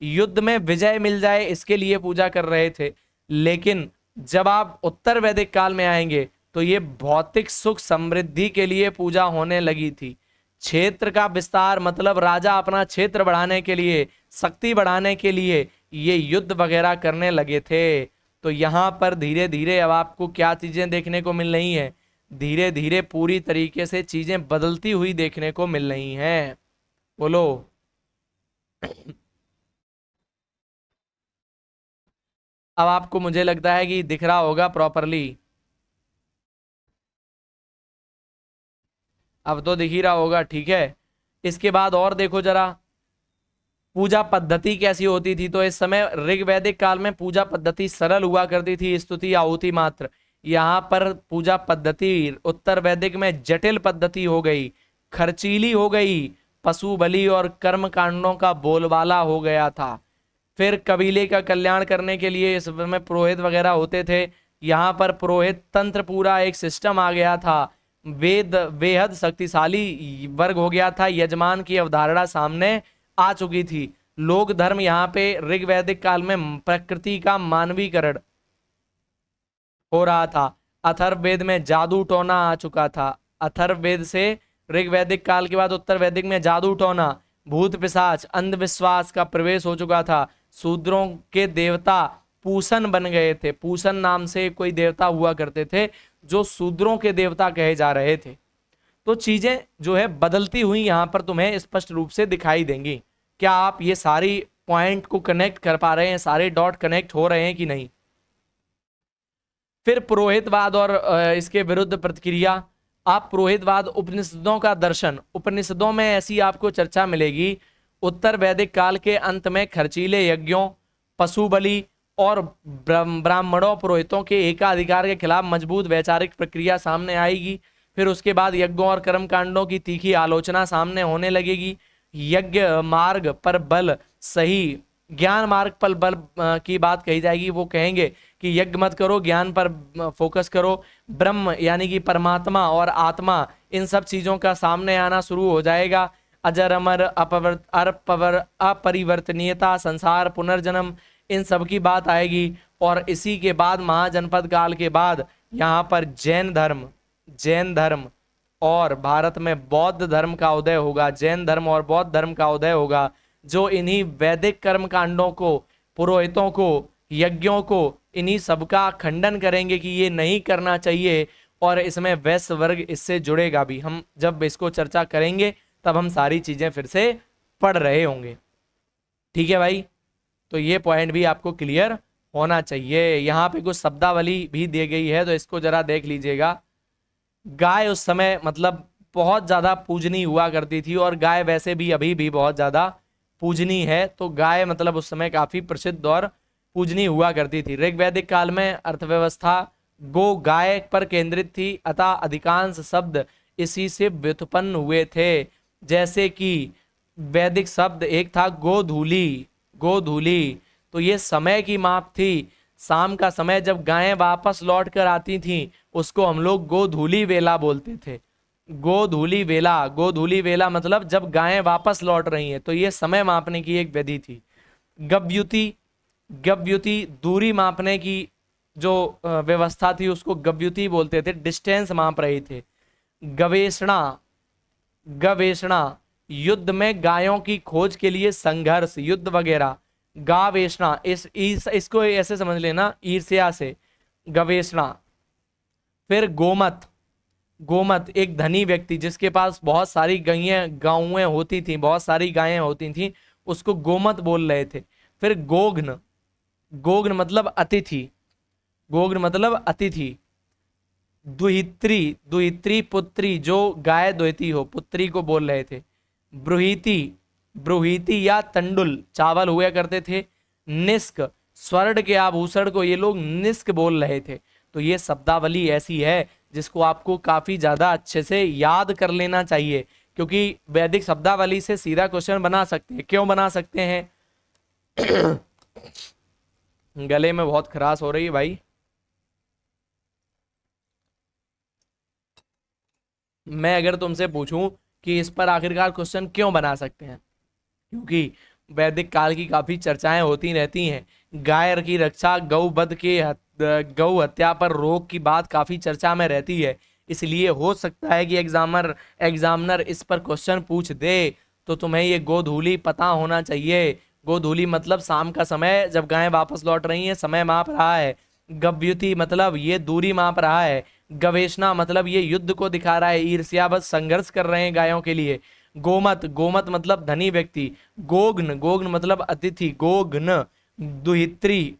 युद्ध में विजय मिल जाए, इसके लिए पूजा कर रहे थे। लेकिन जब आप उत्तर वैदिक काल में आएंगे तो ये भौतिक सुख समृद्धि के लिए पूजा होने लगी थी। क्षेत्र का विस्तार मतलब राजा अपना क्षेत्र बढ़ाने के लिए, शक्ति बढ़ाने के लिए ये युद्ध वगैरह करने लगे थे। तो यहाँ पर धीरे धीरे अब आपको क्या चीजें देखने को मिल रही हैं, धीरे धीरे पूरी तरीके से चीजें बदलती हुई देखने को मिल रही हैं। बोलो। अब आपको मुझे लगता है कि दिख रहा होगा प्रॉपरली, अब तो दिख ही रहा होगा, ठीक है। इसके बाद और देखो जरा पूजा पद्धति कैसी होती थी। तो इस समय ऋग्वैदिक काल में पूजा पद्धति सरल हुआ करती थी, स्तुति आहुति मात्र। यहाँ पर पूजा पद्धति उत्तर वैदिक में जटिल पद्धति हो गई, खर्चीली हो गई, पशु बलि और कर्म कांडों का बोलबाला हो गया था। फिर कबीले का कल्याण करने के लिए इसमें पुरोहित वगैरह होते थे। यहाँ पर पुरोहित तंत्र पूरा एक सिस्टम आ गया था। वेद बेहद शक्तिशाली वर्ग हो गया था, यजमान की अवधारणा सामने आ चुकी थी। लोक धर्म यहाँ पे ऋग्वैदिक काल में प्रकृति का मानवीकरण हो रहा था। अथर्ववेद में जादू टोना आ चुका था। अथर्ववेद से ऋग्वैदिक काल के बाद उत्तर वैदिक में जादू टोना, भूत पिशाच, अंधविश्वास का प्रवेश हो चुका था। शूद्रों के देवता पूषण बन गए थे। पूषण नाम से कोई देवता हुआ करते थे जो शूद्रों के देवता कहे जा रहे थे। तो चीजें जो है बदलती हुई यहाँ पर तुम्हें स्पष्ट रूप से दिखाई देंगी। क्या आप ये सारी पॉइंट को कनेक्ट कर पा रहे हैं, सारे डॉट कनेक्ट हो रहे हैं कि नहीं। फिर पुरोहितवाद और इसके विरुद्ध प्रतिक्रिया। आप पुरोहितवाद, उपनिषदों का दर्शन, उपनिषदों में ऐसी आपको चर्चा मिलेगी। उत्तर वैदिक काल के अंत में खर्चीले यज्ञों, पशु बलि और ब्राह्मणों पुरोहितों के एकाधिकार के खिलाफ मजबूत वैचारिक प्रक्रिया सामने आएगी। फिर उसके बाद यज्ञों और कर्म कांडों की तीखी आलोचना सामने होने लगेगी। यज्ञ मार्ग पर बल, सही ज्ञान मार्ग पर बल की बात कही जाएगी। वो कहेंगे कि यज्ञ मत करो, ज्ञान पर फोकस करो। ब्रह्म यानी कि परमात्मा और आत्मा, इन सब चीजों का सामने आना शुरू हो जाएगा। अजर अमर अपरिवर्तनीयता, संसार, पुनर्जन्म, इन सब की बात आएगी। और इसी के बाद महाजनपद काल के बाद यहाँ पर जैन धर्म और भारत में बौद्ध धर्म का उदय होगा। जैन धर्म और बौद्ध धर्म का उदय होगा, जो इन्हीं वैदिक कर्म कांडों को, पुरोहितों को, यज्ञों को, इन्हीं सबका खंडन करेंगे कि ये नहीं करना चाहिए। और इसमें वैश्य वर्ग इससे जुड़ेगा भी। हम जब इसको चर्चा करेंगे तब हम सारी चीजें फिर से पढ़ रहे होंगे, ठीक है भाई। तो ये पॉइंट भी आपको क्लियर होना चाहिए। यहाँ पे कुछ शब्दावली भी दी गई है, तो इसको जरा देख लीजिएगा। गाय उस समय मतलब बहुत ज्यादा पूजनीय हुआ करती थी, और गाय वैसे भी अभी भी बहुत ज्यादा पूजनीय है। तो गाय मतलब उस समय काफी प्रसिद्ध और पूजनीय हुआ करती थी। ऋग्वैदिक काल में अर्थव्यवस्था गो गाय पर केंद्रित थी, अतः अधिकांश शब्द इसी से व्युत्पन्न हुए थे। जैसे कि वैदिक शब्द एक था गोधूली, तो ये समय की माप थी। शाम का समय जब गायें वापस लौट कर आती थीं, उसको हम लोग गोधूली वेला बोलते थे। गोधूली वेला मतलब जब गायें वापस लौट रही हैं, तो ये समय मापने की एक विधि थी। गव्युति दूरी मापने की जो व्यवस्था थी उसको गव्युति बोलते थे, डिस्टेंस माप रहे थे। गवेषणा, गवेषणा युद्ध में गायों की खोज के लिए संघर्ष, युद्ध वगैरह। गावेषणा इसको ऐसे समझ लेना, ईर्ष्या से, गवेषणा। फिर गोमत, गोमत एक धनी व्यक्ति जिसके पास बहुत सारी गायें होती थी, बहुत सारी गायें होती थी, उसको गोमत बोल रहे थे। फिर गोघ्न, गोघ्न मतलब अतिथि, गोघ्न मतलब अतिथि। दुहित्री, दुहित्री पुत्री जो गाय दुहती हो, पुत्री को बोल रहे थे। ब्रूहिति, ब्रूहिति या तंडुल चावल हुआ करते थे। निष्क, स्वर्ण के आभूषण को ये लोग निष्क बोल रहे थे। तो ये शब्दावली ऐसी है जिसको आपको काफी ज्यादा अच्छे से याद कर लेना चाहिए, क्योंकि वैदिक शब्दावली से सीधा क्वेश्चन बना सकते हैं। क्यों बना सकते हैं? गले में बहुत खराश हो रही है भाई। मैं अगर तुमसे पूछूं कि इस पर आखिरकार क्वेश्चन क्यों बना सकते हैं, क्योंकि वैदिक काल की काफी चर्चाएं होती रहती हैं। गाय की रक्षा, गौवध के गौ हत्या पर रोक की बात काफी चर्चा में रहती है। इसलिए हो सकता है कि एग्जामिनर इस पर क्वेश्चन पूछ दे। तो तुम्हें ये गोधूली पता होना चाहिए। गोधूली मतलब शाम का समय, जब गायें वापस लौट रही हैं, समय माप रहा है। गव्युति मतलब ये दूरी माप रहा है। गवेषणा मतलब ये युद्ध को दिखा रहा है, ईर्ष्यावश संघर्ष कर रहे हैं गायों के लिए। गोमत, गोमत मतलब धनी व्यक्ति। गोघ्न, गोघ्न मतलब अतिथि, गोघ्न। दुहित्री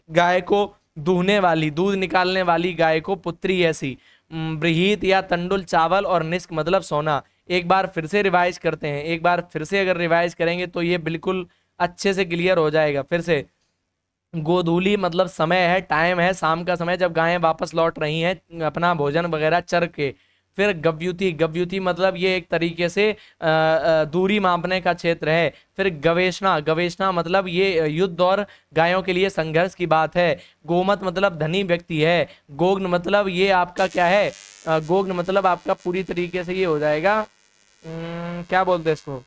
गाय को दूहने वाली, दूध निकालने वाली गाय को पुत्री ऐसी। ब्रीहित या तंडुल चावल, और निष्क मतलब सोना। एक बार फिर से रिवाइज करते हैं, एक बार फिर से अगर रिवाइज करेंगे तो ये बिल्कुल अच्छे से क्लियर हो जाएगा। फिर से, गोधूली मतलब समय है, टाइम है, शाम का समय जब गायें वापस लौट रही हैं अपना भोजन वगैरह चर के। फिर गव्युति, गव्युति मतलब ये एक तरीके से दूरी मापने का क्षेत्र है। फिर गवेषणा, गवेषणा मतलब ये युद्ध और गायों के लिए संघर्ष की बात है। गोमत मतलब धनी व्यक्ति है। गोग्न मतलब ये आपका क्या है, गोग्न मतलब आपका पूरी तरीके से ये हो जाएगा, क्या बोलते हैं इसको,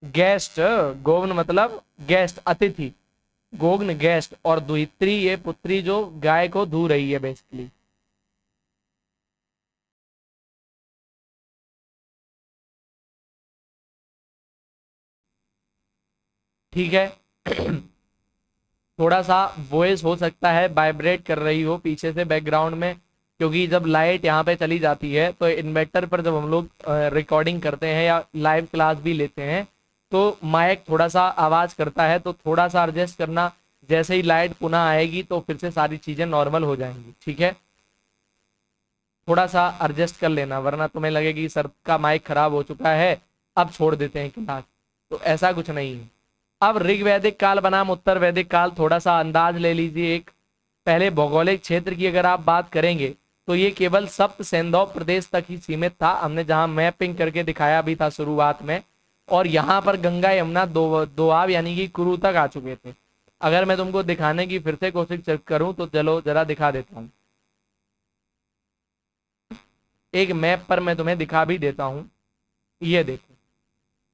गेस्ट। गोग्न मतलब गेस्ट, अतिथि। गोग्न गेस्ट, और दुहित्री ये पुत्री जो गाय को धू रही है बेसिकली। ठीक है। थोड़ा सा वॉइस हो सकता है वाइब्रेट कर रही हो पीछे से बैकग्राउंड में, क्योंकि जब लाइट यहाँ पे चली जाती है तो इन्वर्टर पर जब हम लोग रिकॉर्डिंग करते हैं या लाइव क्लास भी लेते हैं तो माइक थोड़ा सा आवाज करता है, तो थोड़ा सा एडजस्ट करना। जैसे ही लाइट पुनः आएगी तो फिर से सारी चीजें नॉर्मल हो जाएंगी, ठीक है। थोड़ा सा एडजस्ट कर लेना, वरना तुम्हें लगेगी सर का माइक खराब हो चुका है, अब छोड़ देते हैं क्लास। तो ऐसा कुछ नहीं है। अब ऋग्वैदिक काल बनाम उत्तर वैदिक काल, थोड़ा सा अंदाज ले लीजिए एक। पहले भौगोलिक क्षेत्र की अगर आप बात करेंगे तो ये केवल सप्त सेंधौ प्रदेश तक ही सीमित था, हमने जहां मैपिंग करके दिखाया भी था शुरुआत में। और यहाँ पर गंगा यमुना दोआब यानी कि कुरु तक आ चुके थे। अगर मैं तुमको दिखाने की फिर से कोशिश करूं तो चलो जरा दिखा देता हूं। एक मैप पर मैं तुम्हें दिखा भी देता हूं, ये देखो।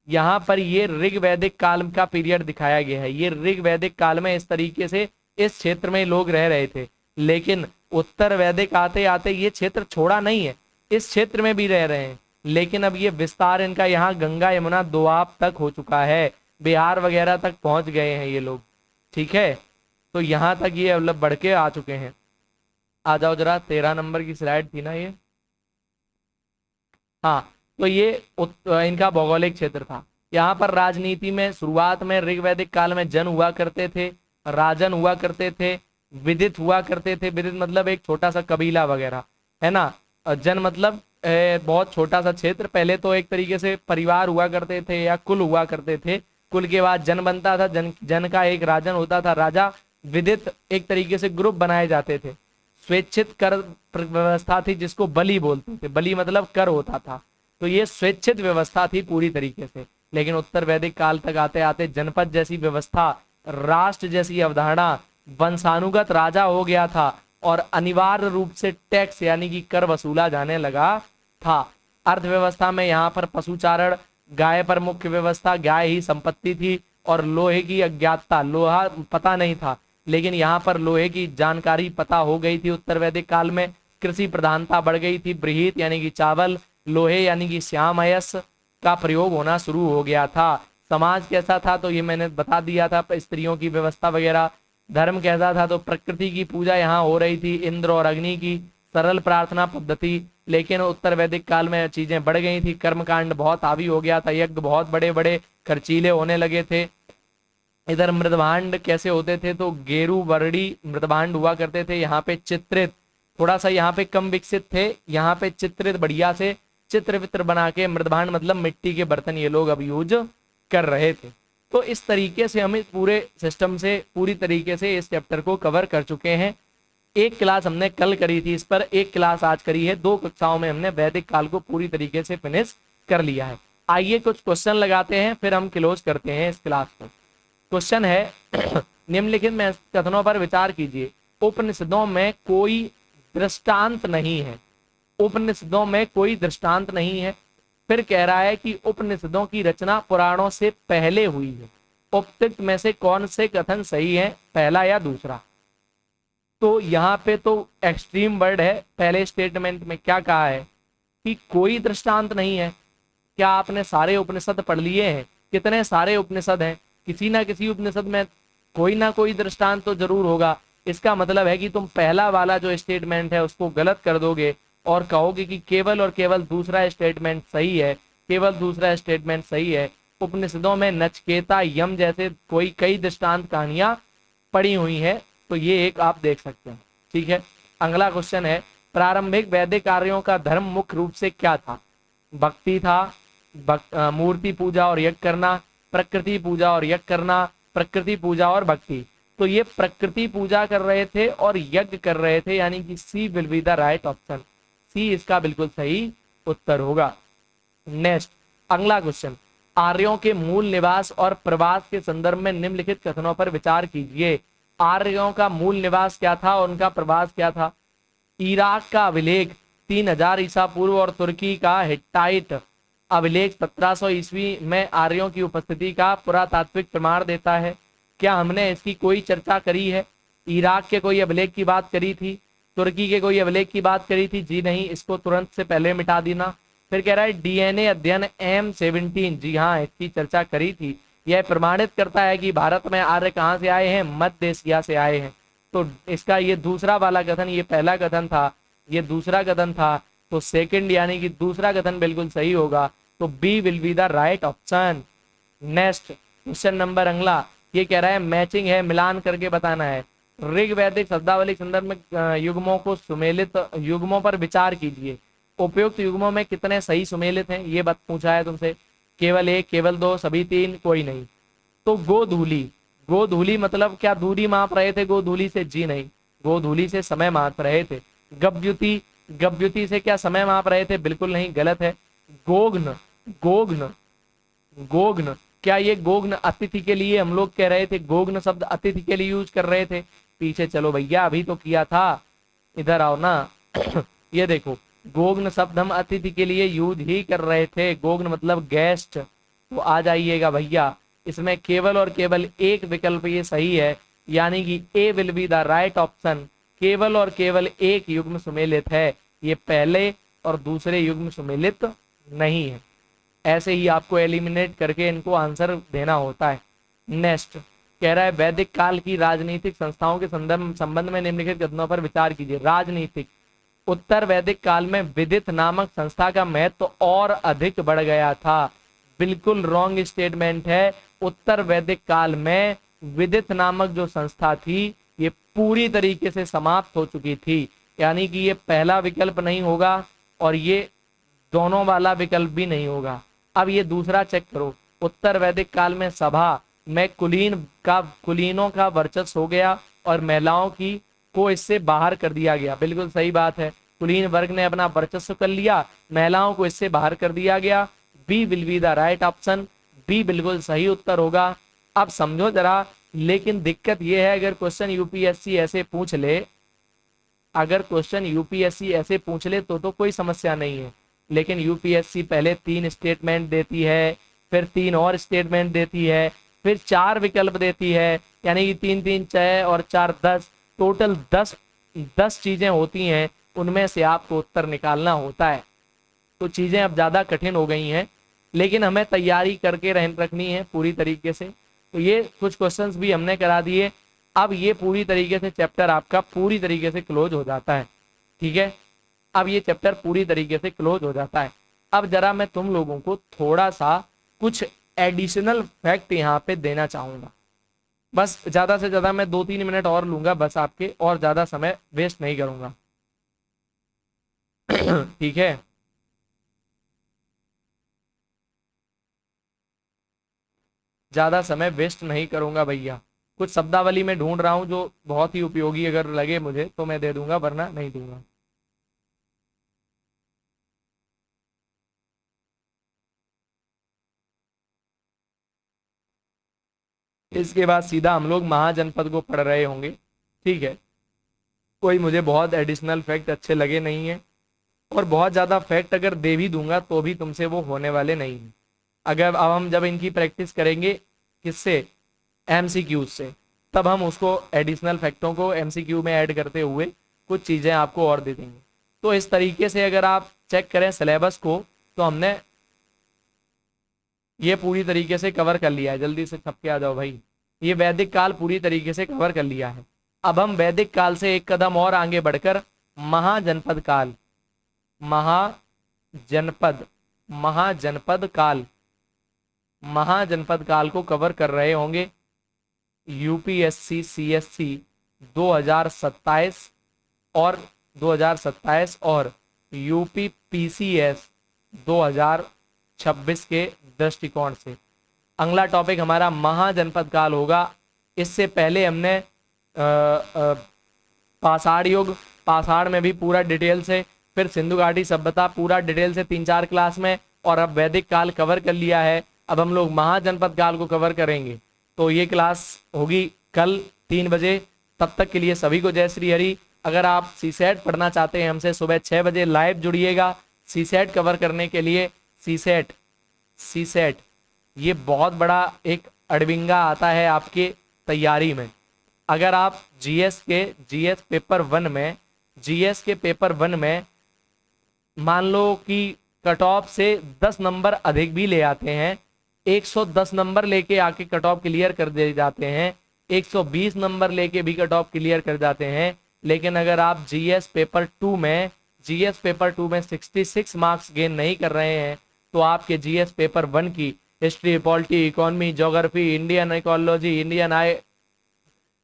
यहाँ पर ये ऋग्वैदिक काल का पीरियड दिखाया गया है। ये ऋग्वैदिक काल में इस तरीके से इस क्षेत्र में लोग रह रहे थे, लेकिन उत्तर वैदिक आते आते ये क्षेत्र छोड़ा नहीं है, इस क्षेत्र में भी रह रहे हैं। लेकिन अब ये विस्तार इनका यहाँ गंगा यमुना दोआब तक हो चुका है, बिहार वगैरह तक पहुंच गए हैं ये लोग, ठीक है। तो यहाँ तक ये मतलब बढ़ के आ चुके हैं। आ जाओ जरा, 13 नंबर की स्लाइड थी ना ये। हाँ, तो ये इनका भौगोलिक क्षेत्र था। यहाँ पर राजनीति में शुरुआत में ऋग्वैदिक काल में जन हुआ करते थे, राजन हुआ करते थे, विदित हुआ करते थे। विदित मतलब एक छोटा सा कबीला वगैरह, है ना। जन मतलब बहुत छोटा सा क्षेत्र। पहले तो एक तरीके से परिवार हुआ करते थे या कुल हुआ करते थे, कुल के बाद जन बनता था, जन जन का एक राजन होता था, राजा। विदित एक तरीके से ग्रुप बनाए जाते थे। स्वेच्छित कर व्यवस्था थी जिसको बलि बोलते थे, बलि मतलब कर होता था। तो ये स्वेच्छित व्यवस्था थी पूरी तरीके से। लेकिन उत्तर वैदिक काल तक आते आते जनपद जैसी व्यवस्था, राष्ट्र जैसी अवधारणा, वंशानुगत राजा हो गया था, और अनिवार्य रूप से टैक्स यानी कि कर वसूला जाने लगा था। अर्थव्यवस्था में यहाँ पर पशुचारण, गाय पर मुख्य व्यवस्था, गाय ही संपत्ति थी, और लोहे की अज्ञातता, लोहा पता नहीं था। लेकिन यहाँ पर लोहे की जानकारी पता हो गई थी। उत्तर वैदिक काल में कृषि प्रधानता बढ़ गई थी। बृहत यानी कि चावल, लोहे यानी कि श्याम अयस का प्रयोग होना शुरू हो गया था। समाज कैसा था तो ये मैंने बता दिया था, स्त्रियों की व्यवस्था वगैरह। धर्म कैसा था तो प्रकृति की पूजा यहाँ हो रही थी, इंद्र और अग्नि की, सरल प्रार्थना पद्धति। लेकिन उत्तर वैदिक काल में चीजें बढ़ गई थी, कर्मकांड बहुत हावी हो गया था, यज्ञ बहुत बड़े बड़े खर्चीले होने लगे थे। इधर मृदभांड कैसे होते थे तो गेरू वर्णी मृदभांड हुआ करते थे। यहाँ पे चित्रित, थोड़ा सा यहाँ पे कम विकसित थे, यहाँ पे चित्रित बढ़िया से चित्र वित्र बना के मृदभांड मतलब मिट्टी के बर्तन ये लोग अब यूज कर रहे थे। तो इस तरीके से हम इस पूरे सिस्टम से पूरी तरीके से इस चैप्टर को कवर कर चुके हैं। एक क्लास हमने कल करी थी इस पर, एक क्लास आज करी है। 2 कक्षाओं में हमने वैदिक काल को पूरी तरीके से फिनिश कर लिया है। आइए कुछ क्वेश्चन लगाते हैं, फिर हम क्लोज करते हैं इस क्लास को। क्वेश्चन है निम्नलिखित में कथनों पर विचार कीजिए। उपनिषदों में कोई दृष्टांत नहीं है। उपनिषदों में कोई दृष्टांत नहीं है। फिर कह रहा है कि उपनिषदों की रचना पुराणों से पहले हुई है। उपयुक्त में से कौन से कथन सही है, पहला या दूसरा? तो यहाँ पे तो एक्सट्रीम वर्ड है। पहले स्टेटमेंट में क्या कहा है कि कोई दृष्टांत नहीं है। क्या आपने सारे उपनिषद पढ़ लिए हैं? कितने सारे उपनिषद हैं, किसी ना किसी उपनिषद में कोई ना कोई दृष्टांत तो जरूर होगा। इसका मतलब है कि तुम पहला वाला जो स्टेटमेंट है उसको गलत कर दोगे और कहोगे कि केवल और केवल दूसरा स्टेटमेंट सही है, केवल दूसरा स्टेटमेंट सही है। उपनिषदों में नचिकेता, यम जैसे कोई कई दृष्टांत कहानियां पड़ी हुई है, तो ये एक आप देख सकते हैं। ठीक है, अगला क्वेश्चन है प्रारंभिक वैदिक कार्यों का धर्म मुख्य रूप से क्या था? भक्ति था, मूर्ति पूजा और यज्ञ करना, प्रकृति पूजा और यज्ञ करना, प्रकृति पूजा और भक्ति। तो ये प्रकृति पूजा कर रहे थे और यज्ञ कर रहे थे, यानी कि C will be the right option. C इसका बिल्कुल सही उत्तर होगा। नेक्स्ट अगला क्वेश्चन, आर्यों के मूल निवास और प्रवास के संदर्भ में निम्नलिखित कथनों पर विचार कीजिए। आर्यों का मूल निवास क्या था और उनका प्रवास क्या था? इराक का अभिलेख 3000 ईसा पूर्व और तुर्की का हिट्टाइट अभिलेख 1700 ईस्वी में आर्यों की उपस्थिति का पुरातात्विक प्रमाण देता है। क्या हमने इसकी कोई चर्चा करी है? इराक के कोई अभिलेख की बात करी थी, तुर्की के कोई अभिलेख की बात करी थी? जी नहीं, इसको तुरंत से पहले मिटा देना। फिर कह रहा है डीएनए अध्ययन M17, जी हाँ, इसकी चर्चा करी थी। यह प्रमाणित करता है कि भारत में आर्य कहाँ से आए हैं? मध्य एशिया से आए हैं। तो इसका ये दूसरा वाला कथन, ये पहला कथन था, ये दूसरा कथन था, तो सेकंड यानी कि दूसरा कथन बिल्कुल सही होगा। तो B will be the right option. Next question number अगला, ये कह रहा है मैचिंग है, मिलान करके बताना है। ऋग वैदिक शब्दावली संदर्भ में युग्मों को सुमेलित युग्मों पर विचार कीजिए। उपयुक्त युग्मों में कितने सही सुमेलित हैं, ये बात पूछा है तुमसे। केवल 1, केवल 2, सभी 3, कोई नहीं। तो गोधूली, गोधूली मतलब क्या दूरी माप रहे थे गोधूली से? जी नहीं, गोधूली से समय माप रहे थे। गव्युति, गव्युति से क्या समय माप रहे थे? बिल्कुल नहीं, गलत है। गोग्न, गोग्न, गोग्न, क्या ये गोग्न अतिथि के लिए हम लोग कह रहे थे? गोग्न शब्द अतिथि के लिए यूज कर रहे थे। पीछे चलो भैया, अभी तो किया था, इधर आओ ना। ये देखो, गोग्न शब्द हम अतिथि के लिए यूज ही कर रहे थे। गोग्न मतलब गेस्ट। तो आ जाइएगा भैया, इसमें केवल और केवल एक विकल्प ये सही है, यानी कि A will be the right option. केवल और केवल एक युग्म सुमेलित है, ये पहले और दूसरे युग्म सुमेलित नहीं है। ऐसे ही आपको एलिमिनेट करके इनको आंसर देना होता है। नेक्स्ट कह रहा है वैदिक काल की राजनीतिक संस्थाओं के संबंध में निम्नलिखित कथनों पर विचार कीजिए। राजनीतिक, उत्तर वैदिक काल में विदित नामक संस्था का महत्व तो और अधिक बढ़ गया था। बिल्कुल रॉन्ग स्टेटमेंट है। उत्तर वैदिक काल में विदित नामक जो संस्था थी ये पूरी तरीके से समाप्त हो चुकी थी, यानी कि ये पहला विकल्प नहीं होगा और ये दोनों वाला विकल्प भी नहीं होगा। अब ये दूसरा चेक करो, उत्तर वैदिक काल में सभा में कुलीनों का वर्चस्व हो गया और महिलाओं को इससे बाहर कर दिया गया। बिल्कुल सही बात है, कुलीन वर्ग ने अपना वर्चस्व कर लिया, महिलाओं को इससे बाहर कर दिया गया। B will be the right option. B बिल्कुल सही उत्तर होगा। अब समझो जरा, लेकिन दिक्कत यह है अगर क्वेश्चन यूपीएससी ऐसे पूछ ले, अगर क्वेश्चन यूपीएससी ऐसे पूछ ले तो कोई समस्या नहीं है। लेकिन यूपीएससी पहले 3 स्टेटमेंट देती है, फिर 3 और स्टेटमेंट देती है, फिर 4 विकल्प देती है, यानी कि 3 3 6 और 4 10, टोटल 10 चीजें होती हैं, उनमें से आपको उत्तर निकालना होता है। तो चीजें अब ज्यादा कठिन हो गई हैं, लेकिन हमें तैयारी करके रखनी है पूरी तरीके से। तो ये कुछ क्वेश्चंस भी हमने करा दिए। अब ये पूरी तरीके से चैप्टर आपका पूरी तरीके से क्लोज हो जाता है। ठीक है, अब ये चैप्टर पूरी तरीके से क्लोज हो जाता है। अब जरा मैं तुम लोगों को थोड़ा सा कुछ एडिशनल फैक्ट यहाँ पे देना चाहूंगा। बस ज्यादा से ज्यादा मैं 2-3 मिनट और लूंगा बस आपके, और ज्यादा समय वेस्ट नहीं करूंगा। ठीक है, ज्यादा समय वेस्ट नहीं करूंगा भैया। कुछ शब्दावली में ढूंढ रहा हूं जो बहुत ही उपयोगी अगर लगे मुझे तो मैं दे दूंगा, वरना नहीं दूंगा। इसके बाद सीधा हम लोग महाजनपद को पढ़ रहे होंगे। ठीक है, कोई मुझे बहुत एडिशनल फैक्ट अच्छे लगे नहीं है, और बहुत ज्यादा फैक्ट अगर दे भी दूंगा तो भी तुमसे वो होने वाले नहीं है। अगर अब हम जब इनकी प्रैक्टिस करेंगे, किससे, एमसीक्यू से, तब हम उसको एडिशनल फैक्टों को एमसीक्यू में ऐड करते हुए कुछ चीजें आपको और दे देंगे। तो इस तरीके से अगर आप चेक करें सिलेबस को, तो हमने ये पूरी तरीके से कवर कर लिया है। जल्दी से छप के आ जाओ भाई। ये वैदिक काल पूरी तरीके से कवर कर लिया है। अब हम वैदिक काल से एक कदम और आगे बढ़कर महाजनपद काल, महाजनपद महाजनपद काल महाजनपद काल को कवर कर रहे होंगे। यूपीएससी सीएससी 2027 और 2027 और यूपी पीसीएस 2026 के दृष्टिकोण से। अगला टॉपिक हमारा महाजनपद काल होगा। इससे पहले हमने पाषाण युग, पाषाण में भी पूरा डिटेल से, फिर सिंधु घाटी सभ्यता पूरा डिटेल से 3-4 क्लास में, और अब वैदिक काल कवर कर लिया है। अब हम लोग महाजनपद काल को कवर करेंगे। तो ये क्लास होगी कल 3 बजे। तब तक के लिए सभी को जय श्री हरि। अगर आप सीसेट पढ़ना चाहते हैं हमसे, सुबह 6 बजे लाइव जुड़िएगा सीसेट कवर करने के लिए। सीसेट ये बहुत बड़ा एक अड़बिंगा आता है आपके तैयारी में। अगर आप जीएस पेपर 1 में, जीएस के पेपर 1 में मान लो कि कट ऑफ से 10 नंबर अधिक भी ले आते हैं, 110 नंबर लेके आके कट ऑफ क्लियर कर दे जाते हैं, 120 नंबर लेके भी कट ऑफ क्लियर कर जाते हैं। लेकिन अगर आप जीएस पेपर 2 में 66 मार्क्स गेन नहीं कर रहे हैं, तो आपके जीएस पेपर 1 की history, polity, economy, geography, Indian ecology, Indian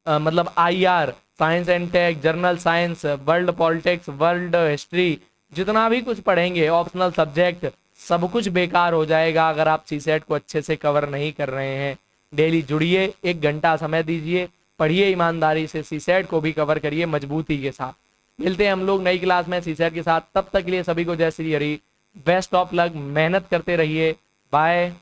मतलब IR, science and tech, general science, world politics, world history, जितना भी कुछ पढ़ेंगे ऑप्शनल सब्जेक्ट, सब कुछ बेकार हो जाएगा अगर आप सीसेट को अच्छे से कवर नहीं कर रहे हैं। डेली जुड़िए, 1 घंटा समय दीजिए, पढ़िए ईमानदारी से, सीसेट को भी कवर करिए मजबूती के साथ। मिलते हैं हम लोग नई क्लास में सीसेट के साथ। तब तक के लिए सभी को जय Shri Hari, best of luck, मेहनत करते रहिए। बाय।